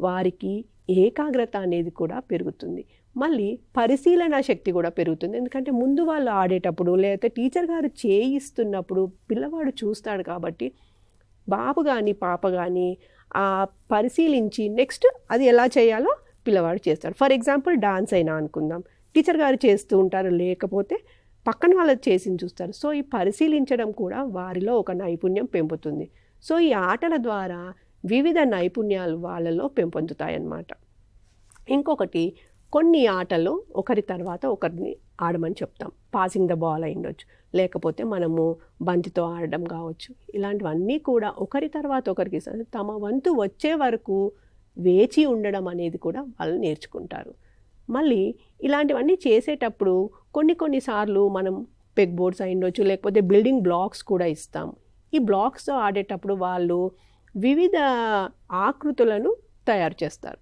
వారికి ఏకాగ్రత అనేది కూడా పెరుగుతుంది. మళ్ళీ పరిశీలన శక్తి కూడా పెరుగుతుంది. ఎందుకంటే ముందు వాళ్ళు ఆడేటప్పుడు లేకపోతే టీచర్ గారు చేయిస్తున్నప్పుడు పిల్లవాడు చూస్తాడు కాబట్టి బాబు కానీ పాప కానీ ఆ పరిశీలించి నెక్స్ట్ అది ఎలా చేయాలో పిల్లవాడు చేస్తాడు. ఫర్ ఎగ్జాంపుల్ డాన్స్ అయినా అనుకుందాం, టీచర్ గారు చేస్తూ ఉంటారు, లేకపోతే పక్కన వాళ్ళకి చేసి చూస్తారు. సో ఈ పరిశీలించడం కూడా వారిలో ఒక నైపుణ్యం పెంపుతుంది. సో ఈ ఆటల ద్వారా వివిధ నైపుణ్యాలు వాళ్ళలో పెంపొందుతాయన్నమాట. ఇంకొకటి, కొన్ని ఆటలు ఒకరి తర్వాత ఒకరిని ఆడమని చెప్తాం. పాసింగ్ ద బాల్ అయి ఉండొచ్చు, లేకపోతే మనము బంతితో ఆడడం కావచ్చు. ఇలాంటివన్నీ కూడా ఒకరి తర్వాత ఒకరికి తమ వంతు వచ్చే వరకు వేచి ఉండడం అనేది కూడా వాళ్ళు నేర్చుకుంటారు. మళ్ళీ ఇలాంటివన్నీ చేసేటప్పుడు కొన్నిసార్లు మనం పెగ్ బోర్డ్స్ అయి ఉండొచ్చు, లేకపోతే బిల్డింగ్ బ్లాక్స్ కూడా ఇస్తాం. ఈ బ్లాక్స్తో ఆడేటప్పుడు వాళ్ళు వివిధ ఆకృతులను తయారు చేస్తారు.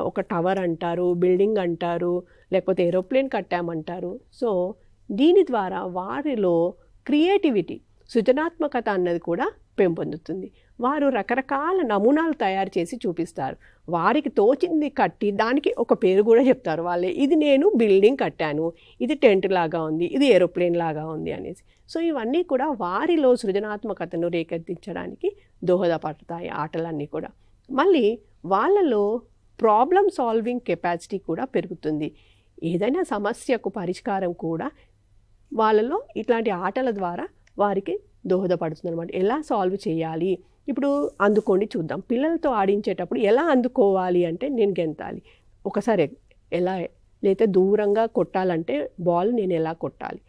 ఒక టవర్ అంటారు, బిల్డింగ్ అంటారు, లేకపోతే ఏరోప్లేన్ కట్టామంటారు. సో దీని ద్వారా వారిలో క్రియేటివిటీ, సృజనాత్మకత అన్నది కూడా పెంపొందుతుంది. వారు రకరకాల నమూనాలు తయారు చేసి చూపిస్తారు. వారికి తోచింది కట్టి దానికి ఒక పేరు కూడా చెప్తారు వాళ్ళే. ఇది నేను బిల్డింగ్ కట్టాను, ఇది టెంట్ లాగా ఉంది, ఇది ఏరోప్లేన్ లాగా ఉంది అనేసి. సో ఇవన్నీ కూడా వారిలో సృజనాత్మకతను రేకెత్తించడానికి దోహదపడతాయి ఆటలన్నీ కూడా. మళ్ళీ వాళ్ళలో ప్రాబ్లమ్ సాల్వింగ్ కెపాసిటీ కూడా పెరుగుతుంది. ఏదైనా సమస్యకు పరిష్కారం కూడా వాళ్ళలో ఇట్లాంటి ఆటల ద్వారా వారికి దోహదపడుతుంది అనమాట. ఎలా సాల్వ్ చేయాలి, ఇప్పుడు అందుకోండి చూద్దాం. పిల్లలతో ఆడించేటప్పుడు ఎలా అందుకోవాలి అంటే, నేను గెంతాలి ఒకసారి, ఎలా లేకపోతే దూరంగా కొట్టాలంటే బాల్ నేను ఎలా కొట్టాలి,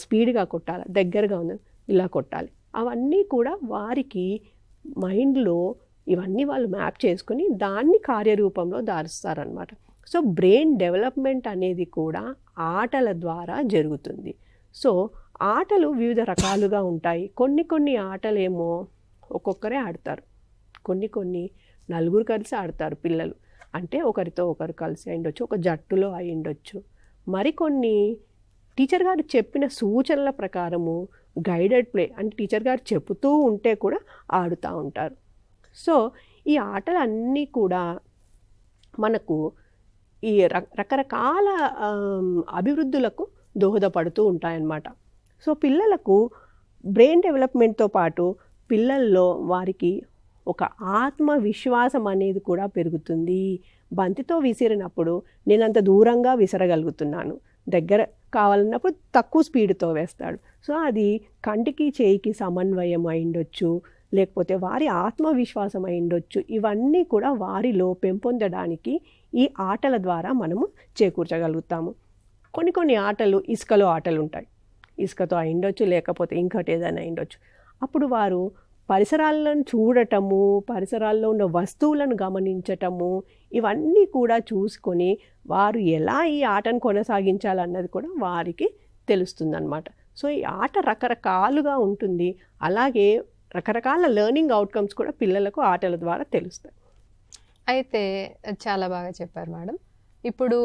స్పీడ్గా కొట్టాలి, దగ్గరగా ఉంది ఇలా కొట్టాలి, అవన్నీ కూడా వారికి మైండ్లో ఇవన్నీ వాళ్ళు మ్యాప్ చేసుకుని దాన్ని కార్యరూపంలో దారుస్తారనమాట. సో బ్రెయిన్ డెవలప్మెంట్ అనేది కూడా ఆటల ద్వారా జరుగుతుంది. సో ఆటలు వివిధ రకాలుగా ఉంటాయి. కొన్ని ఆటలేమో ఒక్కొక్కరే ఆడతారు, కొన్ని నలుగురు కలిసి ఆడతారు పిల్లలు, అంటే ఒకరితో ఒకరు కలిసి అయిండొచ్చు, ఒక జట్టులో అయిండొచ్చు. మరికొన్ని టీచర్ గారు చెప్పిన సూచనల ప్రకారము గైడెడ్ ప్లే, అంటే టీచర్ గారు చెబుతూ ఉంటే కూడా ఆడుతూ ఉంటారు. సో ఈ ఆటలన్నీ కూడా మనకు ఈ రకరకాల అభివృద్ధులకు దోహదపడుతూ ఉంటాయన్నమాట. సో పిల్లలకు బ్రెయిన్ డెవలప్మెంట్తో పాటు పిల్లల్లో వారికి ఒక ఆత్మవిశ్వాసం అనేది కూడా పెరుగుతుంది. బంతితో విసిరినప్పుడు నేను అంత దూరంగా విసరగలుగుతున్నాను, దగ్గర కావాలన్నప్పుడు తక్కువ స్పీడ్తో వేస్తాడు. సో అది కంటికి చేయికి సమన్వయం అయిండొచ్చు, లేకపోతే వారి ఆత్మవిశ్వాసం అయిండొచ్చు. ఇవన్నీ కూడా వారిలో పెంపొందడానికి ఈ ఆటల ద్వారా మనము చేకూర్చగలుగుతాము. కొన్ని ఆటలు ఇసుకలో ఆటలు ఉంటాయి, ఇసుకతో అయిండొచ్చు, లేకపోతే ఇంకోటి ఏదైనా అయిండొచ్చు. అప్పుడు వారు పరిసరాలను చూడటము, పరిసరాల్లో ఉన్న వస్తువులను గమనించటము, ఇవన్నీ కూడా చూసుకొని వారు ఎలా ఈ ఆటను కొనసాగించాలన్నది కూడా వారికి తెలుస్తుందన్నమాట. సో ఈ ఆట రకరకాలుగా ఉంటుంది. అలాగే రకరకాల లెర్నింగ్ అవుట్కమ్స్ కూడా పిల్లలకు ఆటల ద్వారా తెలుస్తాయి. అయితే చాలా బాగా చెప్పారు మేడం. ఇప్పుడు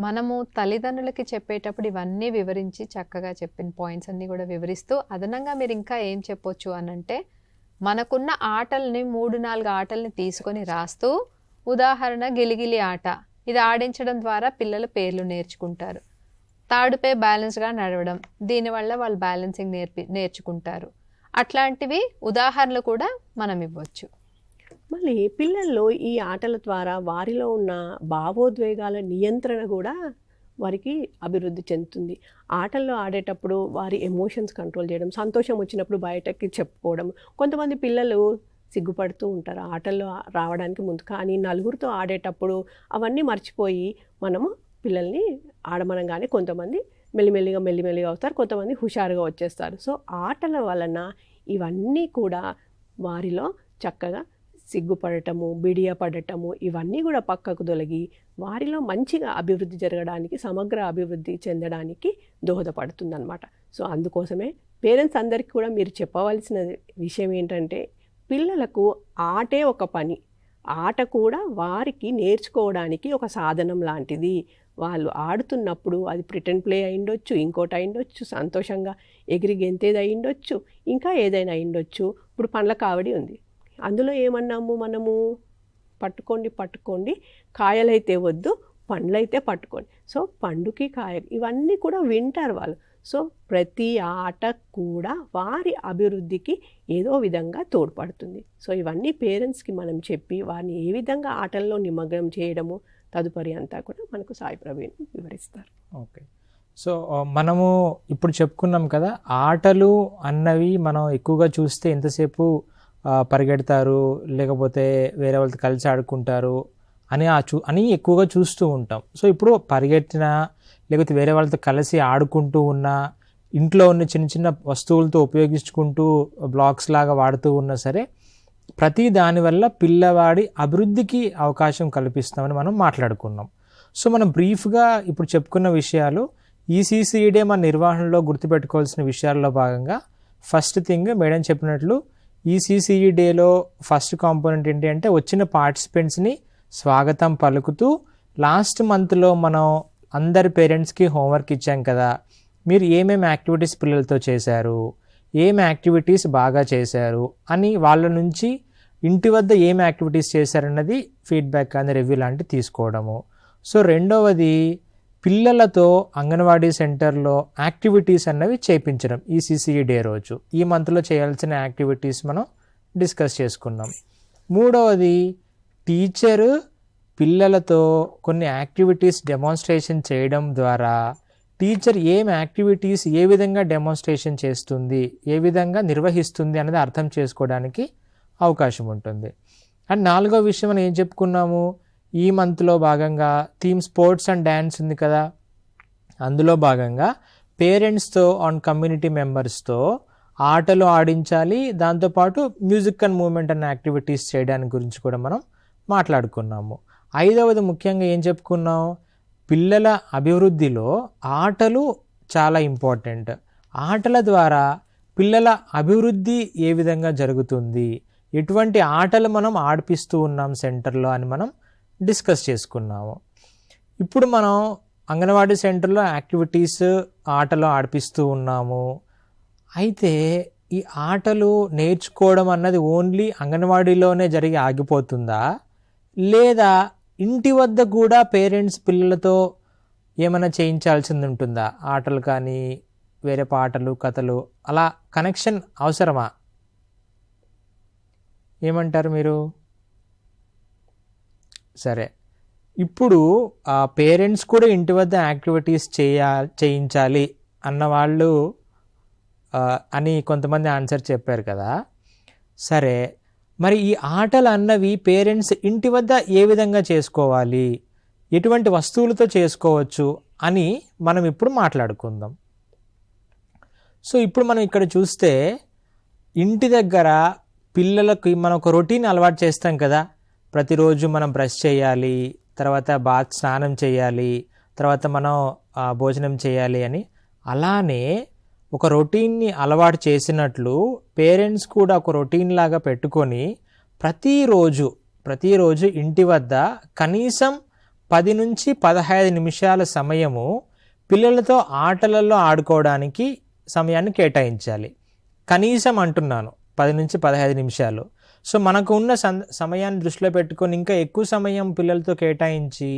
మనము తల్లిదండ్రులకి చెప్పేటప్పుడు ఇవన్నీ వివరించి చక్కగా చెప్పిన పాయింట్స్ అన్నీ కూడా వివరిస్తూ అదనంగా మీరు ఇంకా ఏం చెప్పొచ్చు అనంటే, మనకున్న ఆటల్ని 3-4 ఆటల్ని తీసుకొని రాస్తూ, ఉదాహరణ గిలిగిలి ఆట, ఇది ఆడించడం ద్వారా పిల్లలు పేర్లు నేర్చుకుంటారు. తాడుపై బ్యాలెన్స్గా నడవడం, దీనివల్ల వాళ్ళు బ్యాలెన్సింగ్ నేర్చుకుంటారు. అట్లాంటివి ఉదాహరణలు కూడా మనం ఇవ్వచ్చు. మళ్ళీ పిల్లల్లో ఈ ఆటల ద్వారా వారిలో ఉన్న భావోద్వేగాల నియంత్రణ కూడా వారికి అభివృద్ధి చెందుతుంది. ఆటల్లో ఆడేటప్పుడు వారి ఎమోషన్స్ కంట్రోల్ చేయడం, సంతోషం వచ్చినప్పుడు బయటకి చెప్పుకోవడం. కొంతమంది పిల్లలు సిగ్గుపడుతూ ఉంటారు ఆటల్లో రావడానికి ముందు, కానీ నలుగురితో ఆడేటప్పుడు అవన్నీ మర్చిపోయి మనము పిల్లల్ని ఆడమనగానే కొంతమంది మెల్లిమెల్లిగా అవుతారు, కొంతమంది హుషారుగా వచ్చేస్తారు. సో ఆటల వలన ఇవన్నీ కూడా వారిలో చక్కగా సిగ్గుపడటము, బిడియపడటము, ఇవన్నీ కూడా పక్కకు తొలగి వారిలో మంచిగా అభివృద్ధి జరగడానికి, సమగ్ర అభివృద్ధి చెందడానికి దోహదపడుతుందన్నమాట. సో అందుకోసమే పేరెంట్స్ అందరికీ కూడా మీరు చెప్పవలసిన విషయం ఏంటంటే, పిల్లలకు ఆటే ఒక పని, ఆట కూడా వారికి నేర్చుకోవడానికి ఒక సాధనం లాంటిది. వాళ్ళు ఆడుతున్నప్పుడు అది ప్రిటెండ్ ప్లే అయిండొచ్చు, ఇంకోటి అయిండొచ్చు, సంతోషంగా ఎగిరి గెంతేది అయిండొచ్చు, ఇంకా ఏదైనా అయిండొచ్చు. ఇప్పుడు పండ్ల కావడి ఉంది, అందులో ఏమన్నాము మనము, పట్టుకోండి కాయలైతే వద్దు, పండ్లైతే పట్టుకోండి. సో పండుకి కాయ ఇవన్నీ కూడా వింటారు వాళ్ళు. సో ప్రతి ఆట కూడా వారి అభివృద్ధికి ఏదో విధంగా తోడ్పడుతుంది. సో ఇవన్నీ పేరెంట్స్కి మనం చెప్పి వారిని ఏ విధంగా ఆటల్లో నిమగ్నం చేయడము తదుపరి అంతా కూడా మనకు సాయి ప్రవీణ్ వివరిస్తారు. ఓకే, సో మనము ఇప్పుడు చెప్పుకున్నాం కదా, ఆటలు అన్నవి మనం ఎక్కువగా చూస్తే ఎంతసేపు పరిగెడతారు, లేకపోతే వేరే వాళ్ళతో కలిసి ఆడుకుంటారు అని ఎక్కువగా చూస్తూ ఉంటాం. సో ఇప్పుడు పరిగెట్టినా, లేకపోతే వేరే వాళ్ళతో కలిసి ఆడుకుంటూ ఉన్నా, ఇంట్లో ఉన్న చిన్న చిన్న వస్తువులతో ఉపయోగించుకుంటూ బ్లాక్స్ లాగా వాడుతూ ఉన్నా సరే, ప్రతి దానివల్ల పిల్లవాడి అభివృద్ధికి అవకాశం కల్పిస్తామని మనం మాట్లాడుకున్నాం. సో మనం బ్రీఫ్గా ఇప్పుడు చెప్పుకున్న విషయాలు ఈసీసీడే మన నిర్వహణలో గుర్తుపెట్టుకోవాల్సిన విషయాల్లో భాగంగా ఫస్ట్ థింగ్ మేడం చెప్పినట్లు, ఈసీసీఈ డేలో ఫస్ట్ కాంపోనెంట్ ఏంటి అంటే, వచ్చిన పార్టిసిపెంట్స్ని స్వాగతం పలుకుతూ లాస్ట్ మంత్లో మనం అందరి పేరెంట్స్కి హోంవర్క్ ఇచ్చాం కదా, మీరు ఏమేమి యాక్టివిటీస్ పిల్లలతో చేశారు, ఏం యాక్టివిటీస్ బాగా చేశారు అని వాళ్ళ నుంచి ఇంటి వద్ద ఏం యాక్టివిటీస్ చేశారన్నది ఫీడ్బ్యాక్ కానీ రివ్యూ లాంటివి తీసుకోవడము. సో రెండవది, పిల్లలతో అంగన్వాడీ సెంటర్లో యాక్టివిటీస్ అన్నవి చేయించడం ఈసీసీఈ డే రోజు. ఈ మంత్లో చేయాల్సిన యాక్టివిటీస్ మనం డిస్కస్ చేసుకున్నాం. మూడవది, టీచరు పిల్లలతో కొన్ని యాక్టివిటీస్ డెమాన్స్ట్రేషన్ చేయడం ద్వారా టీచర్ ఏం యాక్టివిటీస్ ఏ విధంగా డెమాన్స్ట్రేషన్ చేస్తుంది, ఏ విధంగా నిర్వహిస్తుంది అనేది అర్థం చేసుకోవడానికి అవకాశం ఉంటుంది. అండ్ 4వ విషయం మనం ఏం చెప్పుకున్నాము, ఈ మంత్లో భాగంగా థీమ్ స్పోర్ట్స్ అండ్ డ్యాన్స్ ఉంది కదా, అందులో భాగంగా పేరెంట్స్తో అండ్ కమ్యూనిటీ మెంబర్స్తో ఆటలు ఆడించాలి, దాంతోపాటు మ్యూజిక్ అండ్ మూవ్మెంట్ అనే యాక్టివిటీస్ చేయడానికి గురించి కూడా మనం మాట్లాడుకున్నాము. 5వది ముఖ్యంగా ఏం చెప్పుకున్నాం, పిల్లల అభివృద్ధిలో ఆటలు చాలా ఇంపార్టెంట్. ఆటల ద్వారా పిల్లల అభివృద్ధి ఏ విధంగా జరుగుతుంది, ఎటువంటి ఆటలు మనం ఆడిపిస్తూ ఉన్నాం సెంటర్లో అని మనం డిస్కస్ చేసుకున్నాము. ఇప్పుడు మనం అంగన్వాడీ సెంటర్లో యాక్టివిటీస్ ఆటలు ఆడిపిస్తూ ఉన్నాము. అయితే ఈ ఆటలు నేర్చుకోవడం అన్నది ఓన్లీ అంగన్వాడీలోనే జరిగి ఆగిపోతుందా, లేదా ఇంటి వద్ద కూడా పేరెంట్స్ పిల్లలతో ఏమైనా చేయించాల్సింది ఉంటుందా, ఆటలు కానీ వేరే పాటలు కథలు అలా కనెక్షన్ అవసరమా? ఏమంటారు మీరు? సరే, ఇప్పుడు ఆ పేరెంట్స్ కూడా ఇంటి వద్ద యాక్టివిటీస్ చేయించాలి అన్నవాళ్ళు అని కొంతమంది ఆన్సర్ చెప్పారు కదా. సరే, మరి ఈ ఆటలు అన్నవి పేరెంట్స్ ఇంటి వద్ద ఏ విధంగా చేసుకోవాలి, ఎటువంటి వస్తువులతో చేసుకోవచ్చు అని మనం ఇప్పుడు మాట్లాడుకుందాం. సో ఇప్పుడు మనం ఇక్కడ చూస్తే ఇంటి దగ్గర పిల్లలకు మనం ఒక రొటీన్ అలవాటు చేస్తాం కదా, ప్రతిరోజు మనం బ్రష్ చేయాలి, తర్వాత స్నానం చేయాలి, తర్వాత మనం భోజనం చేయాలి అని. అలానే ఒక రొటీన్ని అలవాటు చేసినట్లు పేరెంట్స్ కూడా ఒక రొటీన్ లాగా పెట్టుకొని ప్రతిరోజు ఇంటి వద్ద కనీసం 10 నుంచి 15 నిమిషాల సమయము పిల్లలతో ఆటలలో ఆడుకోవడానికి సమయాన్ని కేటాయించాలి. కనీసం అంటున్నాను 10 నుంచి 15 నిమిషాలు. సో మనకు ఉన్న సమయాన్ని దృష్టిలో పెట్టుకొని ఇంకా ఎక్కువ సమయం పిల్లలతో కేటాయించి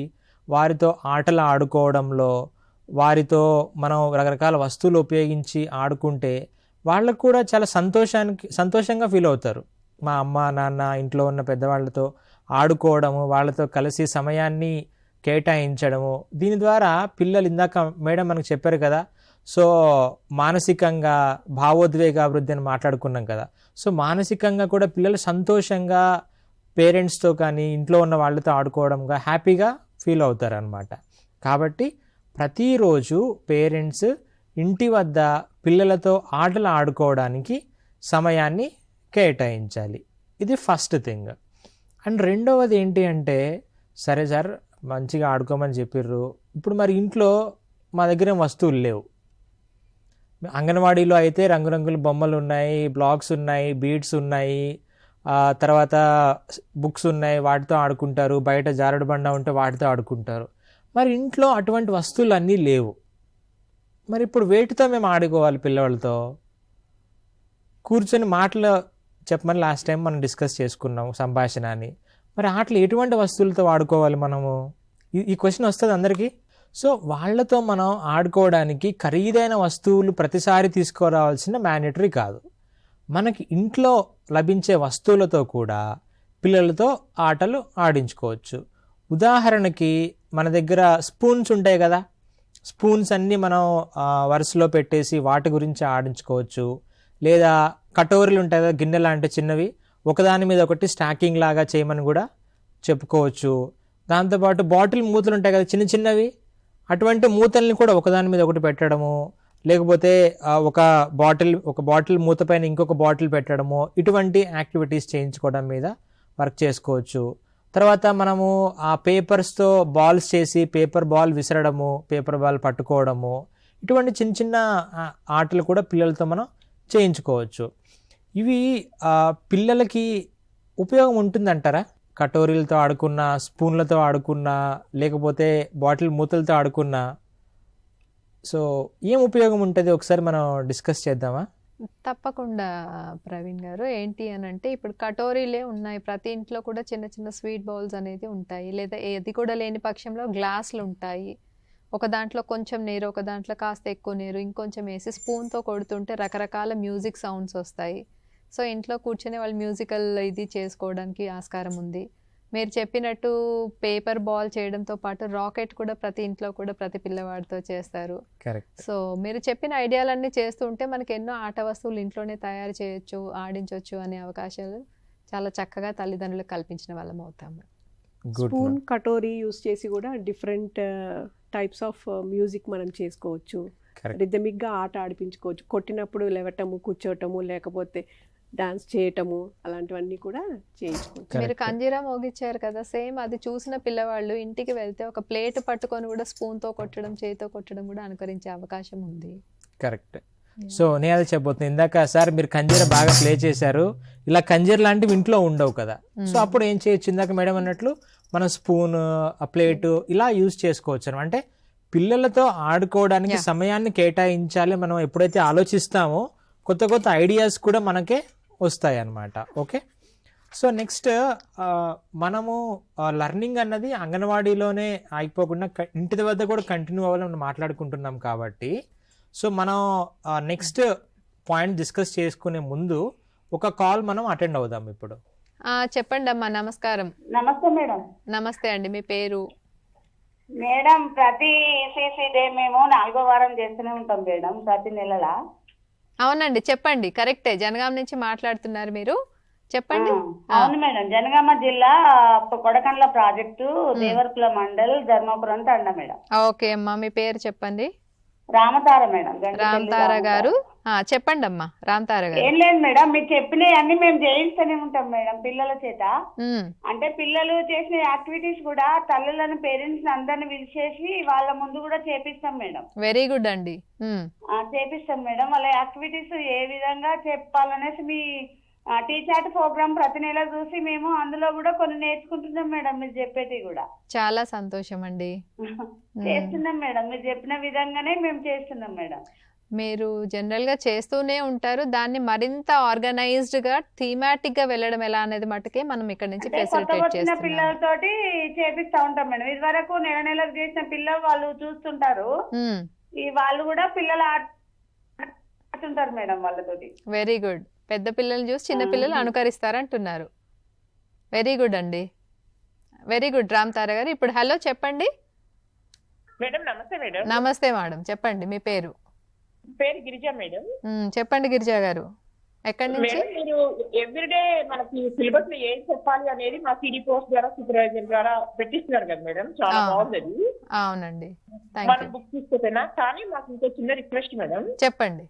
వారితో ఆటలు ఆడుకోవడంలో, వారితో మనం రకరకాల వస్తువులు ఉపయోగించి ఆడుకుంటే వాళ్ళకు కూడా చాలా సంతోషంగా ఫీల్ అవుతారు. మా అమ్మ నాన్న ఇంట్లో ఉన్న పెద్దవాళ్ళతో ఆడుకోవడము, వాళ్ళతో కలిసి సమయాన్ని కేటాయించడము, దీని ద్వారా పిల్లలు ఇందాక మేడం మనకు చెప్పారు కదా, సో మానసికంగా భావోద్వేగ అభివృద్ధి అని మాట్లాడుకున్నాం కదా. సో మానసికంగా కూడా పిల్లలు సంతోషంగా పేరెంట్స్తో కానీ ఇంట్లో ఉన్న వాళ్ళతో ఆడుకోవడంగా హ్యాపీగా ఫీల్ అవుతారు అన్నమాట. కాబట్టి ప్రతిరోజు పేరెంట్స్ ఇంటి వద్ద పిల్లలతో ఆటలు ఆడుకోవడానికి సమయాన్ని కేటాయించాలి. ఇది ఫస్ట్ థింగ్. అండ్ రెండవది ఏంటి అంటే, సరే సార్ మంచిగా ఆడుకోమని చెప్పిర్రు, ఇప్పుడు మరి ఇంట్లో మా దగ్గర వస్తువులు లేవు. అంగన్వాడీలో అయితే రంగురంగుల బొమ్మలు ఉన్నాయి, బ్లాక్స్ ఉన్నాయి, బీడ్స్ ఉన్నాయి, తర్వాత బుక్స్ ఉన్నాయి, వాటితో ఆడుకుంటారు. బయట జారుడు బండ ఉంటే వాటితో ఆడుకుంటారు. మరి ఇంట్లో అటువంటి వస్తువులు అన్నీ లేవు. మరి ఇప్పుడు వేటితో మేము ఆడుకోవాలి? పిల్లవాళ్ళతో కూర్చొని మాటలు చెప్పమని లాస్ట్ టైం మనం డిస్కస్ చేసుకున్నాం, సంభాషణ అని. మరి ఆటలు ఎటువంటి వస్తువులతో ఆడుకోవాలి మనము? ఈ క్వశ్చన్ వస్తుంది అందరికీ. సో వాళ్ళతో మనం ఆడుకోవడానికి ఖరీదైన వస్తువులు ప్రతిసారి తీసుకురావాల్సిన మ్యాండేటరీ కాదు. మనకి ఇంట్లో లభించే వస్తువులతో కూడా పిల్లలతో ఆటలు ఆడించుకోవచ్చు. ఉదాహరణకి మన దగ్గర స్పూన్స్ ఉంటాయి కదా, స్పూన్స్ అన్నీ మనం వరుసలో పెట్టేసి వాటి గురించి ఆడించుకోవచ్చు. లేదా కటోరీలు ఉంటాయి కదా, గిన్నె లాంటి చిన్నవి, ఒకదాని మీద ఒకటి స్టాకింగ్ లాగా చేయమని కూడా చెప్పుకోవచ్చు. దాంతోపాటు బాటిల్ మూతలు ఉంటాయి కదా చిన్న చిన్నవి, అటువంటి మూతల్ని కూడా ఒకదాని మీద ఒకటి పెట్టడము, లేకపోతే ఒక బాటిల్ మూత పైన ఇంకొక బాటిల్ పెట్టడము, ఇటువంటి యాక్టివిటీస్ చేయించుకోవడం మీద వర్క్ చేసుకోవచ్చు. తర్వాత మనము ఆ పేపర్స్తో బాల్స్ చేసి పేపర్ బాల్ విసరడము, పేపర్ బాల్ పట్టుకోవడము, ఇటువంటి చిన్న చిన్న ఆటలు కూడా పిల్లలతో మనం చేయించుకోవచ్చు. ఇవి పిల్లలకి ఉపయోగం ఉంటుందంటారా? కటోరీలతో ఆడుకున్నా, స్పూన్లతో ఆడుకున్నా, లేకపోతే బాటిల్ మూతలతో ఆడుకున్నా, సో ఏం ఉపయోగం ఉంటుంది ఒకసారి మనం డిస్కస్ చేద్దామా? తప్పకుండా ప్రవీణ్ గారు. ఏంటి అని అంటే, ఇప్పుడు కటోరీలే ఉన్నాయి, ప్రతి ఇంట్లో కూడా చిన్న చిన్న స్వీట్ బౌల్స్ అనేది ఉంటాయి. లేదా ఏది కూడా లేని పక్షంలో గ్లాసులు ఉంటాయి. ఒక దాంట్లో కొంచెం నీరు, ఒక దాంట్లో కాస్త ఎక్కువ నీరు, ఇంకొంచెం వేసి స్పూన్తో కొడుతుంటే రకరకాల మ్యూజిక్ సౌండ్స్ వస్తాయి. సో ఇంట్లో కూర్చొని వాళ్ళు మ్యూజికల్ ఇది చేసుకోవడానికి ఆస్కారం ఉంది. మీరు చెప్పినట్టు పేపర్ బాల్ చేయడంతో పాటు రాకెట్ కూడా ప్రతి ఇంట్లో కూడా ప్రతి పిల్లవాడితో చేస్తారు. కరెక్ట్. సో మీరు చెప్పిన ఐడియాలన్నీ చేస్తూ ఉంటే మనకి ఎన్నో ఆట వస్తువులు ఇంట్లోనే తయారు చేయొచ్చు, ఆడించవచ్చు అనే అవకాశాలు చాలా చక్కగా తల్లిదండ్రులకు కల్పించిన వాళ్ళం అవుతాము. స్పూన్, కటోరీ యూస్ చేసి కూడా డిఫరెంట్ టైప్స్ ఆఫ్ మ్యూజిక్ మనం చేసుకోవచ్చు. రిథమిక్గా ఆట ఆడిపించుకోవచ్చు. కొట్టినప్పుడు లేవటము, కూర్చోవటము, లేకపోతే డాన్స్ చేయటము, అలాంటివన్నీ కూడా చేయించుకోవచ్చు. మీరు కంజీరా మోగిచ్చారు కదా, సేమ్ అది చూసిన పిల్లవాళ్ళు ఇంటికి వెళ్తే ఒక ప్లేట్ పట్టుకొని కూడా స్పూన్తో కొట్టడం, చేతితో కొట్టడం కూడా అనుకరించే అవకాశం ఉంది. కరెక్ట్. సో నేను అదే చెప్పబోతున్నాను. ఇందాక సార్ మీరు కంజీరా బాగా ప్లే చేశారు. ఇలా కంజీర లాంటివి ఇంట్లో ఉండవు కదా, సో అప్పుడు ఏం చేయొచ్చు? ఇందాక మేడం అన్నట్లు మనం స్పూన్, ప్లేటు ఇలా యూజ్ చేసుకోవచ్చు. అంటే పిల్లలతో ఆడుకోవడానికి సమయాన్ని కేటాయించాలి. మనం ఎప్పుడైతే ఆలోచిస్తామో కొత్త కొత్త ఐడియాస్ కూడా మనకే వస్తాయి అన్నమాట. ఓకే. సో నెక్స్ట్ మనము లర్నింగ్ అన్నది అంగన్వాడీలోనే ఆగిపోకుండా ఇంటి వద్ద కూడా కంటిన్యూ అవ్వాలని మనం మాట్లాడుకుంటున్నాం కాబట్టి, సో మనం నెక్స్ట్ పాయింట్ డిస్కస్ చేసుకునే ముందు ఒక కాల్ మనం అటెండ్ అవుదాం ఇప్పుడు. చెప్పండి అమ్మా. నమస్కారం. నమస్తే మేడం. నమస్తే అండి, మీ పేరు? మేడం, ప్రతి ఈసీసీ డే మేము 4వ వారం చేస్తూనే ఉంటాం మేడం, ప్రతి నెలలా. అవునండి, చెప్పండి. కరెక్టే, జనగాం నుంచి మాట్లాడుతున్నారు మీరు, చెప్పండి. అవును మేడం, జనగామ జిల్లా కొడకండ్ల ప్రాజెక్టు, దేవరకుల మండల్, ధర్మపురం తండ మేడం. ఓకే అమ్మా, మీ పేరు చెప్పండి. రామతార మేడం. రామతార గారు చెప్పండి అమ్మా. రామతార గారు. ఏం లేదు మేడం, మీరు చెప్పినవి అన్ని మేము చేయిస్తూనే ఉంటాం మేడం పిల్లల చేత. అంటే పిల్లలు చేసిన యాక్టివిటీస్ కూడా తల్లులను, పేరెంట్స్ అందరిని పిలిచేసి వాళ్ళ ముందు కూడా చేపిస్తాం మేడం. వెరీ గుడ్ అండి. చేపిస్తాం మేడం. వాళ్ళ యాక్టివిటీస్ ఏ విధంగా చెప్పాలనేసి మీ టీచార్ట్ ప్రోగ్రామ్ ప్రతి నెల చూసి మేము అందులో కూడా కొన్ని నేర్చుకుంటున్నాం మేడం. మీరు చెప్పేది కూడా చాలా సంతోషం అండి. చేస్తున్నాం మేడం, మీరు చెప్పిన విధంగానే మేము చేస్తున్నాం మేడం. మీరు జనరల్ గా చేస్తూనే ఉంటారు, దాన్ని మరింత ఆర్గనైజ్డ్ గా, థీమాటిక్ గా వెళ్ళడం ఎలా అనేది మటుకే మనం ఇక్కడ నుంచి ఫెసిలిటేట్ చేస్తున్నాం. పిల్లలతోటి చేపిస్తా ఉంటాం మేడం. ఇది వరకు నెల నెలకు చేసిన పిల్లలు వాళ్ళు చూస్తుంటారు, ఈ వాళ్ళు కూడా పిల్లలు ఆడుతుంటారు మేడం వాళ్ళతోటి. Very good. పెద్ద పిల్లలు చూసి చిన్న పిల్లలు అనుకరిస్తారంటున్నారు. వెరీ గుడ్ అండి, వెరీ గుడ్. రామతార గారు ఇప్పుడు హలో చెప్పండి. మేడం నమస్తే. మేడం నమస్తే మేడం, చెప్పండి మీ పేరు? పేరు గిరిజ మేడం. చెప్పండి గిరిజ గారు, ఎక్కడి నుంచి? మీరు ఎవ్రీడే మనకి సిలబస్ లో ఏం చెప్పాలి అనేది మా సిడి పోస్ట్ ద్వారా, సూపర్వైజర్ ద్వారా పెట్టిస్తున్నారు కదా మేడం, చాలా బాగుంది. అవునండి, మనం బుక్ తీసుకుంటున్నా. కానీ మాకు ఇంకో చిన్న రిక్వెస్ట్ మేడం. చెప్పండి.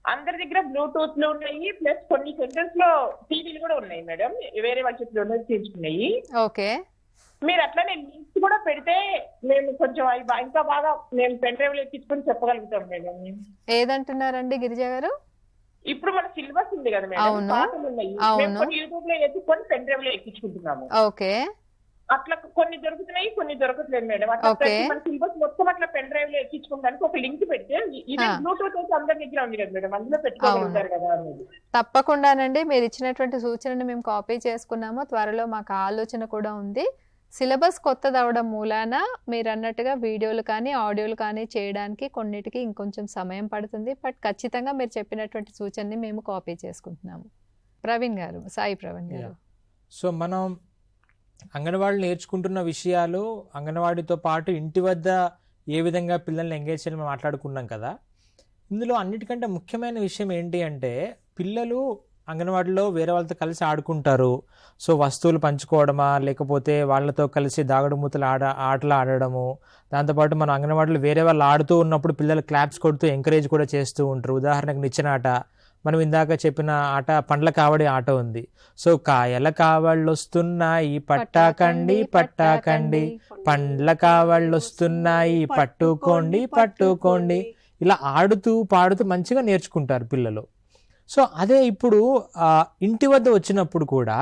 అందరి దగ్గర బ్లూటూత్ లో ఉన్నాయి, ప్లస్ కొన్ని సెంటర్స్ లో టీవీలు కూడా ఉన్నాయి మేడం, వేరే వాళ్ళ చేతిలో తీసుకున్నాయి. ఓకే, మీరు అట్లనే లింక్స్ కూడా పెడితే మేము కొంచెం ఇంకా బాగా మేము పెన్ డ్రైవ్ లో ఎక్కించుకొని చెప్పగలుగుతాం మేడం. ఏదంటున్నారండి గిరిజ గారు? ఇప్పుడు మన సిలబస్ ఉంది కదా మేడం, పాటలు ఉన్నాయి, మేము కొన్ని యూట్యూబ్ లో ఎత్తుకొని పెన్ డ్రైవ్ లో ఎక్కించుకుంటున్నాము. ఓకే, అట్లా కొన్ని దొరుకుతున్నాయి, కొన్ని దొరకట్లేదు మేడం. అట్లా మన సిలబస్ మొత్తం అట్లా పెన్ డ్రైవ్ లో ఎక్కించుకోవడానికి ఒక లింక్ పెడితే, ఇది బ్లూటూత్ అయితే అందరి దగ్గర ఉంది కదా మేడం, అందులో పెట్టుకోగలుగుతారు కదా అనేది. తప్పకుండానండి, మీరు ఇచ్చినటువంటి సూచనను మేము కాపీ చేసుకున్నాము. త్వరలో మాకు ఆలోచన కూడా ఉంది. సిలబస్ కొత్తది అవడం మూలాన మీరు అన్నట్టుగా వీడియోలు కానీ ఆడియోలు కానీ చేయడానికి కొన్నిటికి ఇంకొంచెం సమయం పడుతుంది. బట్ ఖచ్చితంగా మీరు చెప్పినటువంటి సూచనని మేము కాపీ చేసుకుంటున్నాము. ప్రవీణ్ గారు, సాయి ప్రవీణ్ గారు. సో మనం అంగన్వాడీ నేర్చుకుంటున్న విషయాలు, అంగన్వాడీతో పాటు ఇంటి వద్ద ఏ విధంగా పిల్లల్ని ఎంగేజ్ చేయాలని మాట్లాడుకున్నాం కదా. ఇందులో అన్నిటికంటే ముఖ్యమైన విషయం ఏంటి అంటే, పిల్లలు అంగన్వాడీలో వేరే వాళ్ళతో కలిసి ఆడుకుంటారు. సో వస్తువులు పంచుకోవడమా, లేకపోతే వాళ్ళతో కలిసి దాగుడు మూతలు ఆటలు ఆడడము. దాంతోపాటు మనం అంగన్వాడీలో వేరే వాళ్ళు ఆడుతూ ఉన్నప్పుడు పిల్లలు క్లాప్స్ కొడుతూ ఎంకరేజ్ కూడా చేస్తూ ఉంటారు. ఉదాహరణకు నిచ్చెన ఆట, మనం ఇందాక చెప్పిన ఆట పండ్ల కావడి ఆట ఉంది. సో కాయల కావళ్ళు వస్తున్నాయి పట్టాకండి పట్టాకండి, పండ్ల కావళ్ళు వస్తున్నాయి పట్టుకోండి పట్టుకోండి, ఇలా ఆడుతూ పాడుతూ మంచిగా నేర్చుకుంటారు పిల్లలు. సో అదే ఇప్పుడు ఇంటి వద్ద వచ్చినప్పుడు కూడా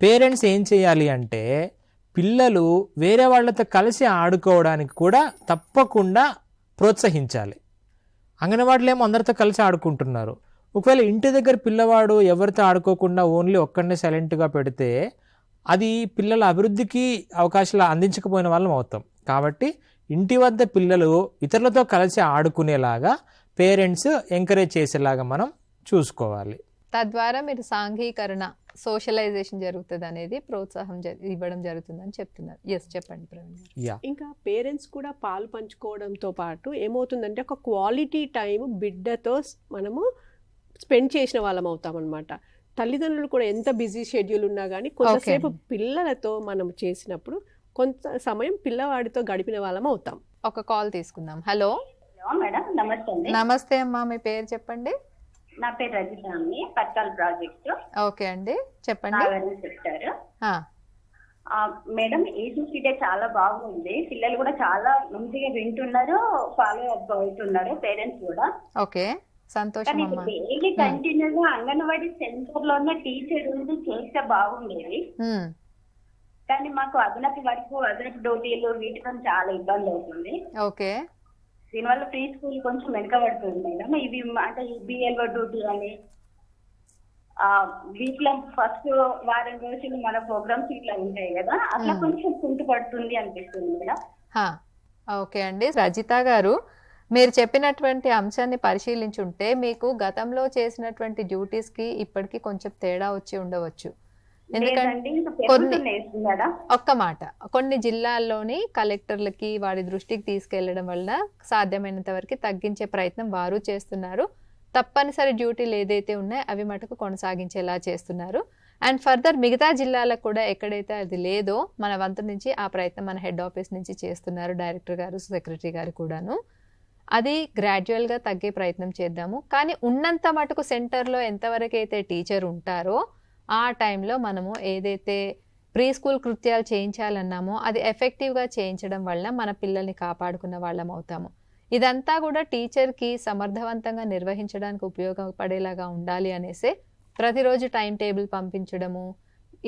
పేరెంట్స్ ఏం చేయాలి అంటే, పిల్లలు వేరే వాళ్ళతో కలిసి ఆడుకోవడానికి కూడా తప్పకుండా ప్రోత్సహించాలి. అంగన్వాడీలో ఏమో అందరితో కలిసి ఆడుకుంటున్నారు. ఒకవేళ ఇంటి దగ్గర పిల్లవాడు ఎవరితో ఆడుకోకుండా ఓన్లీ ఒక్కడనే సైలెంట్గా పెడితే, అది పిల్లల అభివృద్ధికి అవకాశాలు అందించకపోయిన వాళ్ళం అవుతాం. కాబట్టి ఇంటి వద్ద పిల్లలు ఇతరులతో కలిసి ఆడుకునేలాగా పేరెంట్స్ ఎంకరేజ్ చేసేలాగా మనం చూసుకోవాలి. తద్వారా మీరు సాంఘీకరణ సోషలైజేషన్ జరుగుతుంది అనేది ప్రోత్సాహం ఇవ్వడం జరుగుతుందని చెప్తున్నారు. ఎస్, చెప్పండి ప్రవీణ్ గారు. యా, ఇంకా పేరెంట్స్ కూడా పాలు పంచుకోవడంతో పాటు ఏమవుతుందంటే ఒక క్వాలిటీ టైం బిడ్డతో మనము స్పెండ్ చేసిన వాళ్ళం అవుతామన్నమాట. తల్లిదండ్రులు కూడా ఎంత బిజీ షెడ్యూల్ ఉన్నా కానీ కొంతసేపు పిల్లలతో మనం చేసినప్పుడు కొంత సమయం పిల్లవాడితో గడిపిన వాళ్ళం అవుతాం. ఒక కాల్ తీసుకుందాం. హలో మేడం, నమస్తే అండి. నమస్తే అమ్మా, మీ పేరు చెప్పండి. నా పేరు రజిత అండి, పట్టాల్ ప్రాజెక్ట్. ఓకే అండి, చెప్పండి. చెప్తారు ఆ, మేడం, ఏసీసీ డే చాలా బాగుంది. పిల్లలు కూడా చాలా మంచిగా వింటున్నారు, ఫాలో అప్ అవుతున్నారు, పేరెంట్స్ కూడా. ఓకే, సంతోషం కానీ అమ్మా. డైలీ కంటిన్యూగా అంగన్వాడీ సెంటర్ లో ఉన్న టీచర్ ఉండి చేస్తే బాగుండేది. కానీ మాకు అదనపు వర్క్, అదనపు డ్యూటీలు వీటితో చాలా ఇబ్బంది అవుతుంది. ఓకే, దీనివల్ల ప్రీ స్కూల్ కొంచెం వెనకబడుతుంది మేడం. ఇవి అంటే బిఎల్ఓ డ్యూటీ అని వీక్ లో ఫస్ట్ వారం రోజులు మన ప్రోగ్రామ్స్ ఇట్లా ఉంటాయి కదా, అట్లా కొంచెం కుంటుపడుతుంది అనిపిస్తుంది మేడం. ఓకే అండి. రజిత గారు, మీరు చెప్పినటువంటి అంశాన్ని పరిశీలించుంటే మీకు గతంలో చేసినటువంటి డ్యూటీస్కి ఇప్పటికీ కొంచెం తేడా వచ్చి ఉండవచ్చు. ఎందుకంటే ఒక్క మాట, కొన్ని జిల్లాల్లోని కలెక్టర్లకి వారి దృష్టికి తీసుకెళ్లడం వల్ల సాధ్యమైనంత వరకు తగ్గించే ప్రయత్నం వారు చేస్తున్నారు. తప్పనిసరి డ్యూటీలు ఏదైతే ఉన్నాయో అవి మటుకు కొనసాగించేలా చేస్తున్నారు. అండ్ ఫర్దర్ మిగతా జిల్లాలకు కూడా ఎక్కడైతే అది లేదో మన వంతు నుంచి ఆ ప్రయత్నం మన హెడ్ ఆఫీస్ నుంచి చేస్తున్నారు, డైరెక్టర్ గారు, సెక్రటరీ గారు కూడాను. అది గ్రాడ్యువల్గా తగ్గే ప్రయత్నం చేద్దాము. కానీ ఉన్నంత మటుకు సెంటర్లో ఎంతవరకు అయితే టీచర్ ఉంటారో ఆ టైంలో మనము ఏదైతే ప్రీ స్కూల్ కృత్యాలు చేయించాలన్నామో అది ఎఫెక్టివ్గా చేయించడం వల్ల మన పిల్లల్ని కాపాడుకున్న వాళ్ళం అవుతాము. ఇదంతా కూడా టీచర్కి సమర్థవంతంగా నిర్వహించడానికి ఉపయోగపడేలాగా ఉండాలి అనేసే ప్రతిరోజు టైం టేబుల్ పంపించడము,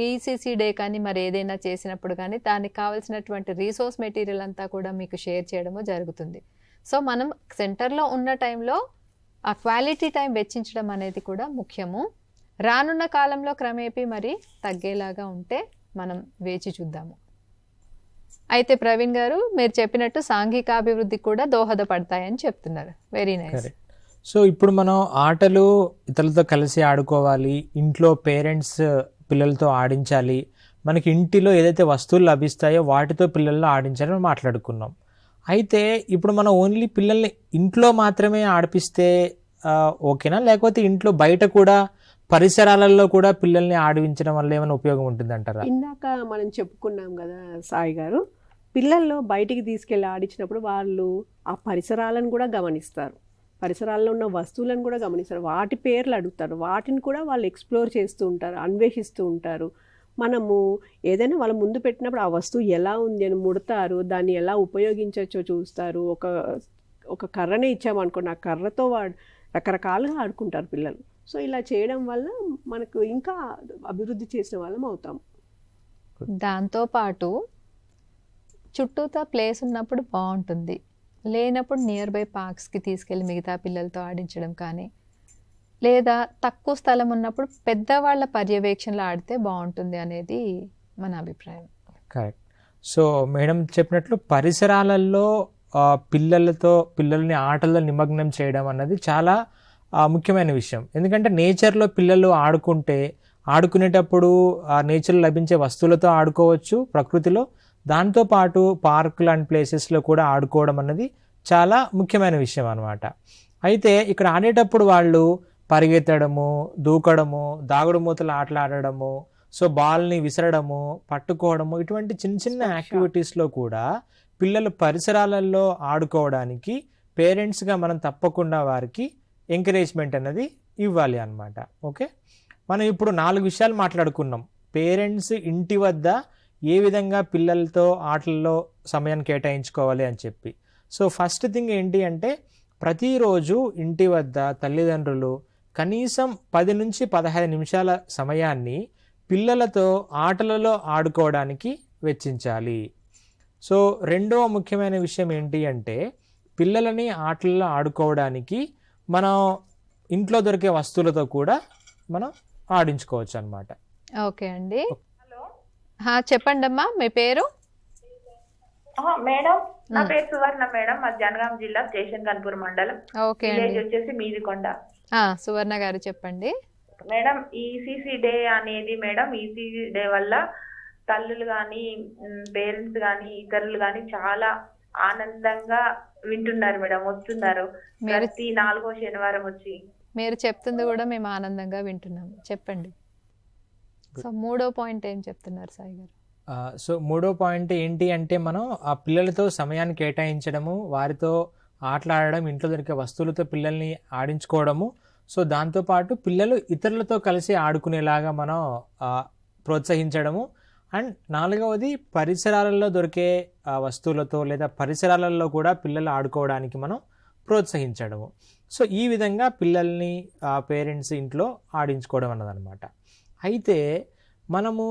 ఈసీసీ డే కానీ మరి ఏదైనా చేసినప్పుడు కానీ దానికి కావాల్సినటువంటి రీసోర్స్ మెటీరియల్ అంతా కూడా మీకు షేర్ చేయడము జరుగుతుంది. సో మనం సెంటర్లో ఉన్న టైంలో ఆ క్వాలిటీ టైం వెచ్చించడం అనేది కూడా ముఖ్యము. రానున్న కాలంలో క్రమేపీ మరి తగ్గేలాగా ఉంటే మనం వేచి చూద్దాము. అయితే ప్రవీణ్ గారు, మీరు చెప్పినట్టు సాంఘికాభివృద్ధికి కూడా దోహదపడతాయని చెప్తున్నారు. Very nice. సో ఇప్పుడు మనం ఆటలు ఇతరులతో కలిసి ఆడుకోవాలి, ఇంట్లో పేరెంట్స్ పిల్లలతో ఆడించాలి, మనకి ఇంటిలో ఏదైతే వస్తువులు లభిస్తాయో వాటితో పిల్లల్లో ఆడించాలని మాట్లాడుకున్నాం. అయితే ఇప్పుడు మనం ఓన్లీ పిల్లల్ని ఇంట్లో మాత్రమే ఆడిపిస్తే ఓకేనా, లేకపోతే ఇంట్లో బయట కూడా పరిసరాలలో కూడా పిల్లల్ని ఆడిపించడం వల్ల ఏమైనా ఉపయోగం ఉంటుంది అంటారా? ఇందాక మనం చెప్పుకున్నాం కదా సాయి గారు, పిల్లల్లో బయటికి తీసుకెళ్ళి ఆడించినప్పుడు వాళ్ళు ఆ పరిసరాలను కూడా గమనిస్తారు, పరిసరాల్లో ఉన్న వస్తువులను కూడా గమనిస్తారు, వాటి పేర్లు అడుగుతారు, వాటిని కూడా వాళ్ళు ఎక్స్ప్లోర్ చేస్తూ ఉంటారు, అన్వేషిస్తూ ఉంటారు. మనము ఏదైనా వాళ్ళ ముందు పెట్టినప్పుడు ఆ వస్తువు ఎలా ఉంది అని ముడతారు, దాన్ని ఎలా ఉపయోగించవచ్చో చూస్తారు. ఒక కర్రనే ఇచ్చామనుకోండి, ఆ కర్రతో రకరకాలుగా ఆడుకుంటారు పిల్లలు. సో ఇలా చేయడం వల్ల మనకు ఇంకా అభివృద్ధి చేసిన వాళ్ళం అవుతాం. దాంతోపాటు చుట్టూతా ప్లేస్ ఉన్నప్పుడు బాగుంటుంది, లేనప్పుడు నియర్ బై పార్క్స్కి తీసుకెళ్ళి మిగతా పిల్లలతో ఆడించడం కానీ, లేదా తక్కువ స్థలం ఉన్నప్పుడు పెద్దవాళ్ళ పర్యవేక్షణలో ఆడితే బాగుంటుంది అనేది మన అభిప్రాయం. కరెక్ట్. సో మేడం చెప్పినట్లు పరిసరాలలో పిల్లల్ని ఆటల్లో నిమగ్నం చేయడం అన్నది చాలా ముఖ్యమైన విషయం. ఎందుకంటే నేచర్లో పిల్లలు ఆడుకునేటప్పుడు ఆ నేచర్లో లభించే వస్తువులతో ఆడుకోవచ్చు ప్రకృతిలో, దాంతోపాటు పార్క్ లాంటి ప్లేసెస్లో కూడా ఆడుకోవడం అన్నది చాలా ముఖ్యమైన విషయం అన్నమాట. అయితే ఇక్కడ ఆడేటప్పుడు వాళ్ళు పరిగెత్తడము, దూకడము, దాగుడు మూతలు ఆటలు ఆడడము, సో బాల్ని విసరడము, పట్టుకోవడము, ఇటువంటి చిన్న చిన్న యాక్టివిటీస్లో కూడా పిల్లలు పరిసరాలలో ఆడుకోవడానికి పేరెంట్స్గా మనం తప్పకుండా వారికి ఎంకరేజ్మెంట్ అనేది ఇవ్వాలి అన్నమాట. ఓకే, మనం ఇప్పుడు 4 విషయాలు మాట్లాడుకున్నాం. పేరెంట్స్ ఇంటి వద్ద ఏ విధంగా పిల్లలతో ఆటల్లో సమయాన్ని కేటాయించుకోవాలి అని చెప్పి. సో ఫస్ట్ థింగ్ ఏంటి అంటే, ప్రతిరోజు ఇంటి వద్ద తల్లిదండ్రులు కనీసం 10 నుంచి 15 నిమిషాల సమయాన్ని పిల్లలతో ఆటలలో ఆడుకోవడానికి వెచ్చించాలి. సో రెండవ ముఖ్యమైన విషయం ఏంటి అంటే, పిల్లలని ఆటలలో ఆడుకోవడానికి మనం ఇంట్లో దొరికే వస్తువులతో కూడా మనం ఆడించుకోవచ్చు అన్నమాట. ఓకే అండి. చెప్పండి అమ్మా, మీ పేరు? మేడం, నా పేరు సువర్ణ మేడం, మా జనగాం జిల్లా స్టేషన్ కన్పూర్ మండలం. ఓకే అండి. వచ్చేసి మీదికొండ. సువర్ణ గారు చెప్పండి. మేడం ఈసీసీ డే అనేది మేడం ఈసీసీ డే వల్ల తల్లులు కానీ పేరెంట్స్ కానీ ఇతరులు కానీ చాలా ఆనందంగా వింటున్నారు మేడం, వస్తున్నారు ప్రతి 4వ శనివారం వచ్చి. మీరు చెప్తుంది కూడా మేము ఆనందంగా వింటున్నాము. చెప్పండి. సో 3వ పాయింట్ ఏం చెప్తున్నారు సాయి గారు? సో 3వ పాయింట్ ఏంటి అంటే మనం ఆ పిల్లలతో సమయాన్ని కేటాయించడము, వారితో ఆటలాడడం, ఇంట్లో దొరికే వస్తువులతో పిల్లల్ని ఆడించుకోవడము. సో దాంతోపాటు పిల్లలు ఇతరులతో కలిసి ఆడుకునేలాగా మనం ప్రోత్సహించడము. అండ్ 4వది పరిసరాలలో దొరికే వస్తువులతో లేదా పరిసరాలలో కూడా పిల్లలు ఆడుకోవడానికి మనం ప్రోత్సహించడము. సో ఈ విధంగా పిల్లల్ని పేరెంట్స్ ఇంట్లో ఆడించుకోవడం అన్నదన్నమాట. అయితే మనము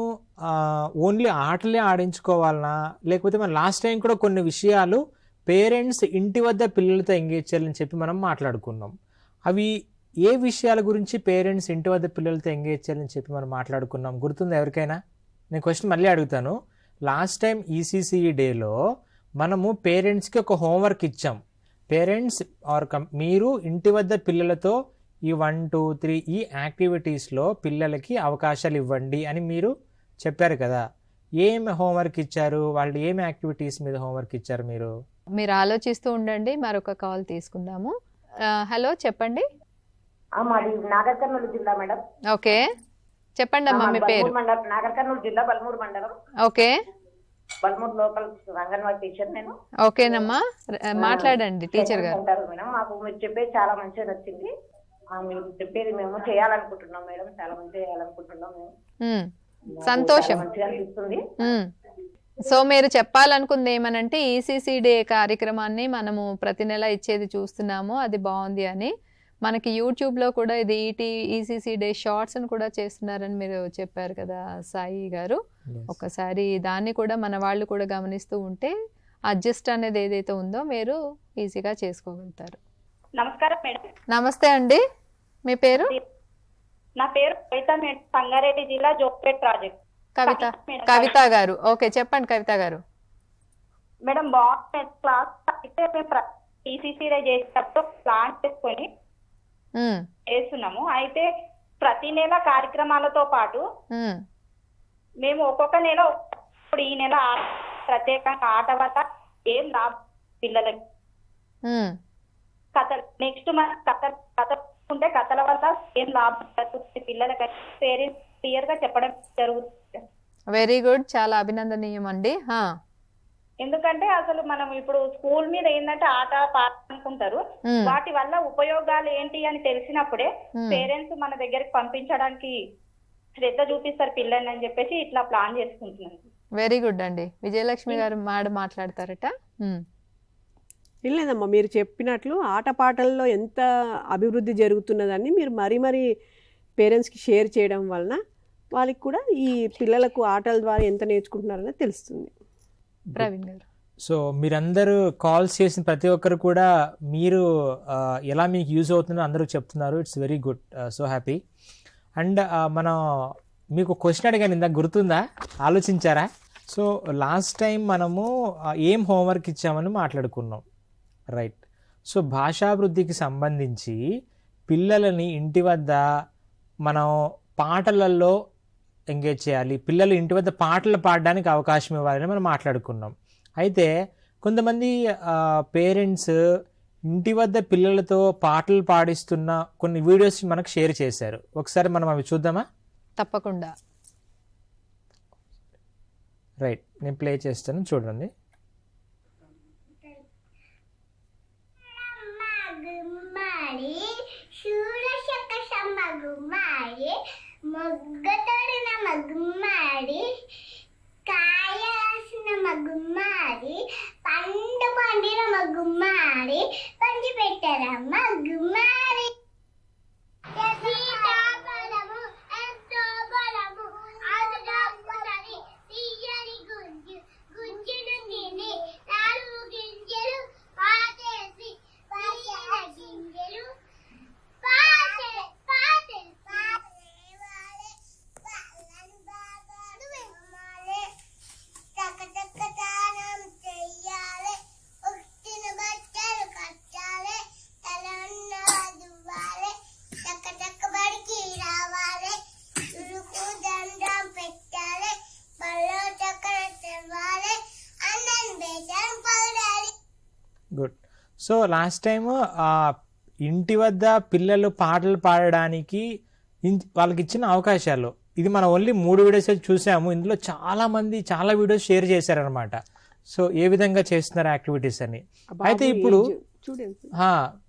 ఓన్లీ ఆటలే ఆడించుకోవాలన్నా, లేకపోతే మనం లాస్ట్ టైం కూడా కొన్ని విషయాలు పేరెంట్స్ ఇంటి వద్ద పిల్లలతో ఎంగేజ్ చేయాలని చెప్పి మనం మాట్లాడుకున్నాం. అవి ఏ విషయాల గురించి పేరెంట్స్ ఇంటి వద్ద పిల్లలతో ఎంగేజ్ చేయాలని చెప్పి మనం మాట్లాడుకున్నాం? గుర్తుందా ఎవరికైనా? నేను క్వశ్చన్ మళ్ళీ అడుగుతాను. లాస్ట్ టైం ఈసీసీఈ డేలో మనము పేరెంట్స్కి ఒక హోంవర్క్ ఇచ్చాం. పేరెంట్స్ మీరు ఇంటి వద్ద పిల్లలతో ఈ 1, 2, 3 ఈ యాక్టివిటీస్లో పిల్లలకి అవకాశాలు ఇవ్వండి అని మీరు చెప్పారు కదా. ఏం హోంవర్క్ ఇచ్చారు? వాళ్ళు ఏం యాక్టివిటీస్ మీద హోంవర్క్ ఇచ్చారు? మీరు ఆలోచిస్తూ ఉండండి, మరొక కాల్ తీసుకుందాము. హలో, చెప్పండి. మాది నాగర్ కర్నూలు జిల్లా మేడం. ఓకే, చెప్పండి అమ్మా మీ పేరు. నాగర్ కర్నూలు జిల్లా బల్మూరు మండలం. Okay, Balmoor local anganwadi teacher నేను. ఓకేనమ్మా, మాట్లాడండి టీచర్ గారు. మేడం మాకు మీరు చెప్పేది చాలా మంచిగా నచ్చింది. మీరు చెప్పేది మేము చేయాలనుకుంటున్నాం మేడం, చాలా మంచిగా చేయాలనుకుంటున్నాం మేము. సంతోషం, మంచిగా అనిపిస్తుంది. సో మీరు చెప్పాలనుకుంది ఏమనంటే ఈసీసీ డే కార్యక్రమాన్ని మనము ప్రతి నెల ఇచ్చేది చూస్తున్నాము, అది బాగుంది అని. మనకి యూట్యూబ్లో కూడా ఇది ఈసీసీ డే షార్ట్స్ని కూడా చేస్తున్నారని మీరు చెప్పారు కదా సాయి గారు. ఒకసారి దాన్ని కూడా మన వాళ్ళు కూడా గమనిస్తూ ఉంటే అడ్జస్ట్ అనేది ఏదైతే ఉందో మీరు ఈజీగా చేసుకోగలుగుతారు. నమస్కారం మేడం. నమస్తే అండి, మీ పేరు? నా పేరు కవిత మేడం, సంగారెడ్డి జిల్లా జోపేట్ ప్రాజెక్ట్. కవిత గారు. ఓకే, చెప్పండి కవిత గారు. మేడం బాగుంది క్లాస్. అయితే మేము ఈసీసీ డే చేసేటప్పుడు ప్లాన్ చేసుకొని చేస్తున్నాము. అయితే ప్రతి నెల కార్యక్రమాలతో పాటు మేము ఒక్కొక్క నెల, ఇప్పుడు ఈ నెల ప్రత్యేకంగా ఆట వల్ల ఏం లాభం పిల్లలకి, కథలు నెక్స్ట్ మన కథ ఉంటే కథల వల్ల ఏం లాభం పిల్లలకి పేరెంట్స్ క్లియర్ గా చెప్పడం జరుగుతుంది. వెరీ గుడ్, చాలా అభినందనీయం అండి. ఎందుకంటే అసలు మనం ఇప్పుడు స్కూల్ మీద ఏంటంటే ఆట పాట అనుకుంటారు, వాటి వల్ల ఉపయోగాలు ఏంటి అని తెలిసినప్పుడే పేరెంట్స్ మన దగ్గరికి పంపించడానికి శ్రద్ధ చూపిస్తారు పిల్లల్ని అని చెప్పేసి ఇట్లా ప్లాన్ చేసుకుంటున్నాను. వెరీ గుడ్ అండి. విజయలక్ష్మి గారు మాట్లాడతారట. లేదమ్మా, మీరు చెప్పినట్లు ఆటపాటల్లో ఎంత అభివృద్ధి జరుగుతున్నదని మీరు మరీ పేరెంట్స్కి షేర్ చేయడం వలన వాళ్ళకి కూడా ఈ పిల్లలకు ఆటల ద్వారా ఎంత నేర్చుకుంటున్నారనేది తెలుస్తుంది. ప్రవీణ్ గారు. సో మీరందరూ కాల్స్ చేసిన ప్రతి ఒక్కరు కూడా మీరు ఎలా మీకు యూజ్ అవుతుందో అందరూ చెప్తున్నారు. It's very good, so happy. And మనం మీకు క్వశ్చన్ అడిగాను ఇందాక, గుర్తుందా? ఆలోచించారా? సో లాస్ట్ టైం మనము ఏం హోంవర్క్ ఇచ్చామని మాట్లాడుకున్నాం, రైట్? సో భాషాభివృద్ధికి సంబంధించి పిల్లలని ఇంటి వద్ద మనం పాటలలో ఎంగేజ్ చేయాలి, పిల్లలు ఇంటి వద్ద పాటలు పాడడానికి అవకాశం ఇవ్వాలని మనం మాట్లాడుకున్నాం. అయితే కొంతమంది పేరెంట్స్ ఇంటి వద్ద పిల్లలతో పాటలు పాడిస్తున్న కొన్ని వీడియోస్ మనకు షేర్ చేశారు. ఒకసారి మనం అవి చూద్దామా? తప్పకుండా. రైట్, నేను ప్లే చేస్తాను, చూడండి. మొగ్గతోడిన మగుమ్మాడి, కాయాల్సిన మగుమ్మాడి, పండు పండిన మగుమ్మాడి, పంచి పెట్టరా మగుమ్మాడి. సీతాఫలము ఎంతో బలము, అదుగొప్పదని తీయని గుజ్జు, గుజ్జును తిని 4 గింజలు పాతేసి తీసిన గింజలు చక్క చక్క సో లాస్ట్ టైము ఇంటి వద్ద పిల్లలు పాటలు పాడడానికి వాళ్ళకి ఇచ్చిన అవకాశాలు, ఇది మనం ఓన్లీ 3 వీడియోస్ చూసాము. ఇందులో చాలామంది చాలా వీడియోస్ షేర్ చేశారనమాట. సో ఏ విధంగా చేస్తున్నారు యాక్టివిటీస్ అని. అయితే ఇప్పుడు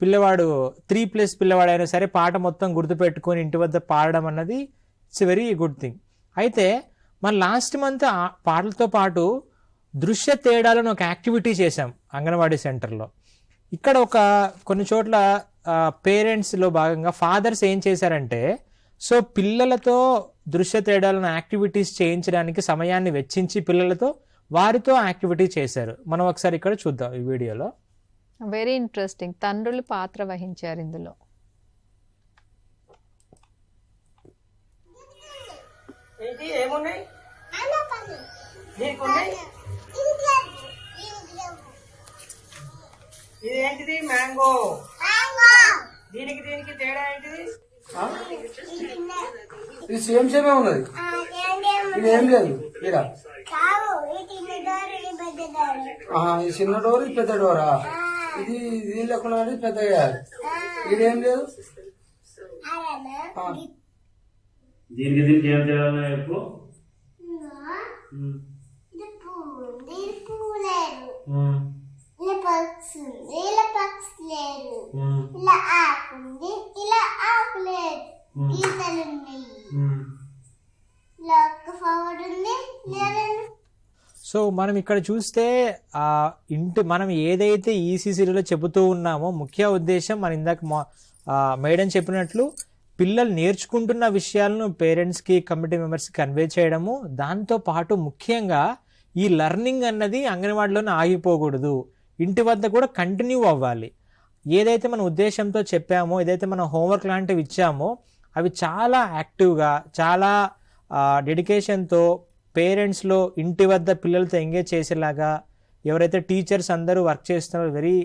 పిల్లవాడు 3+ పిల్లవాడు అయినా సరే పాట మొత్తం గుర్తుపెట్టుకొని ఇంటి వద్ద పాడడం అన్నది ఇట్స్ వెరీ గుడ్ థింగ్. అయితే మన లాస్ట్ మంత్ పాటలతో పాటు దృశ్య తేడాలను ఒక యాక్టివిటీ చేశాం అంగన్వాడీ సెంటర్లో. ఇక్కడ కొన్ని చోట్ల పేరెంట్స్లో భాగంగా ఫాదర్స్ ఏం చేశారంటే, సో పిల్లలతో దృశ్య తేడాలను యాక్టివిటీస్ చేయించడానికి సమయాన్ని వెచ్చించి పిల్లలతో వారితో యాక్టివిటీ చేశారు. మనం ఒకసారి ఇక్కడ చూద్దాం ఈ వీడియోలో. Very interesting. తండ్రులు పాత్ర వహించారు ఇందులో. ఏమున్నాయి ఇది ఏంటిది? మ్యాంగో. దీనికి తేడా ఏంటిది? ఇది సేమే ఉన్నది, ఇది ఏం లేదు. ఇలా ఈ చిన్న డోర్, ఇది పెద్ద డోరా? ఇది లేకుండా పెద్ద ఇదేం లేదు. దీనికి ఏం తేడా చెప్పు. సో మనం ఇక్కడ చూస్తే మనం ఏదైతే ఈసీసీలో చెబుతూ ఉన్నామో ముఖ్య ఉద్దేశం మన ఇందాక మేడం చెప్పినట్లు పిల్లలు నేర్చుకుంటున్న విషయాలను పేరెంట్స్కి కమిటీ మెంబర్స్కి కన్వే చేయడము. దాంతోపాటు ముఖ్యంగా ఈ లెర్నింగ్ అన్నది అంగన్వాడీలోనే ఆగిపోకూడదు, ఇంటి వద్ద కూడా కంటిన్యూ అవ్వాలి. ఏదైతే మన ఉద్దేశంతో చెప్పామో, ఏదైతే మనం హోంవర్క్ లాంటివి ఇచ్చామో అవి చాలా యాక్టివ్గా, చాలా డెడికేషన్తో పేరెంట్స్లో ఇంటి వద్ద పిల్లలతో ఎంగేజ్ చేసేలాగా ఎవరైతే టీచర్స్ అందరూ వర్క్ చేస్తున్నారో వెరీ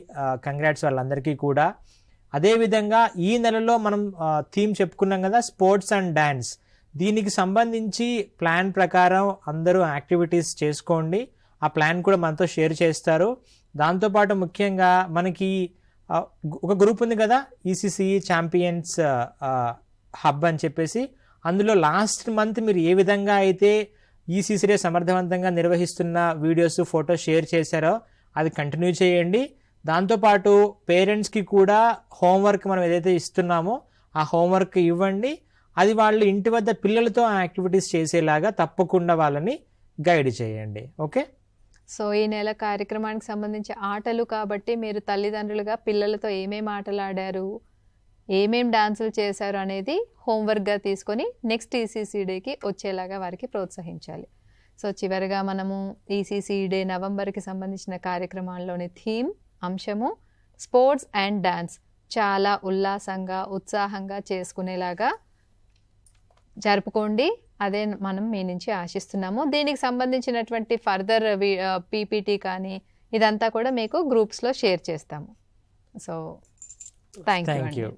కంగ్రాట్స్ వాళ్ళందరికీ కూడా. అదేవిధంగా ఈ నెలలో మనం థీమ్ చెప్పుకున్నాం కదా, స్పోర్ట్స్ అండ్ డ్యాన్స్. దీనికి సంబంధించి ప్లాన్ ప్రకారం అందరూ యాక్టివిటీస్ చేసుకోండి. ఆ ప్లాన్ కూడా మనతో షేర్ చేస్తారు. దాంతోపాటు ముఖ్యంగా మనకి ఒక గ్రూప్ ఉంది కదా, ఈసీసీఈ ఛాంపియన్స్ హబ్ అని చెప్పేసి. అందులో లాస్ట్ మంత్ మీరు ఏ విధంగా అయితే ఈసీసీడే సమర్థవంతంగా నిర్వహిస్తున్న వీడియోస్, ఫోటోస్ షేర్ చేశారో అది కంటిన్యూ చేయండి. దాంతోపాటు పేరెంట్స్కి కూడా హోంవర్క్ మనం ఏదైతే ఇస్తున్నామో ఆ హోంవర్క్ ఇవ్వండి. అది వాళ్ళు ఇంటి వద్ద పిల్లలతో యాక్టివిటీస్ చేసేలాగా తప్పకుండా వాళ్ళని గైడ్ చేయండి. ఓకే. సో ఈ నెల కార్యక్రమానికి సంబంధించి ఆటలు కాబట్టి మీరు తల్లిదండ్రులుగా పిల్లలతో ఏమేమి ఆటలు ఆడారు, ఏమేం డాన్సులు చేశారు అనేది హోంవర్క్గా తీసుకొని నెక్స్ట్ ఈసీసీ డేకి వచ్చేలాగా వారికి ప్రోత్సహించాలి. సో చివరిగా మనము ఈసీసీ డే నవంబర్కి సంబంధించిన కార్యక్రమాల్లోని థీమ్ అంశము స్పోర్ట్స్ అండ్ డాన్స్ చాలా ఉల్లాసంగా, ఉత్సాహంగా చేసుకునేలాగా జరుపుకోండి. అదే మనం మీ నుంచి ఆశిస్తున్నాము. దీనికి సంబంధించినటువంటి ఫర్దర్ పీపీటీ కానీ ఇదంతా కూడా మీకు గ్రూప్స్లో షేర్ చేస్తాము. So thank you.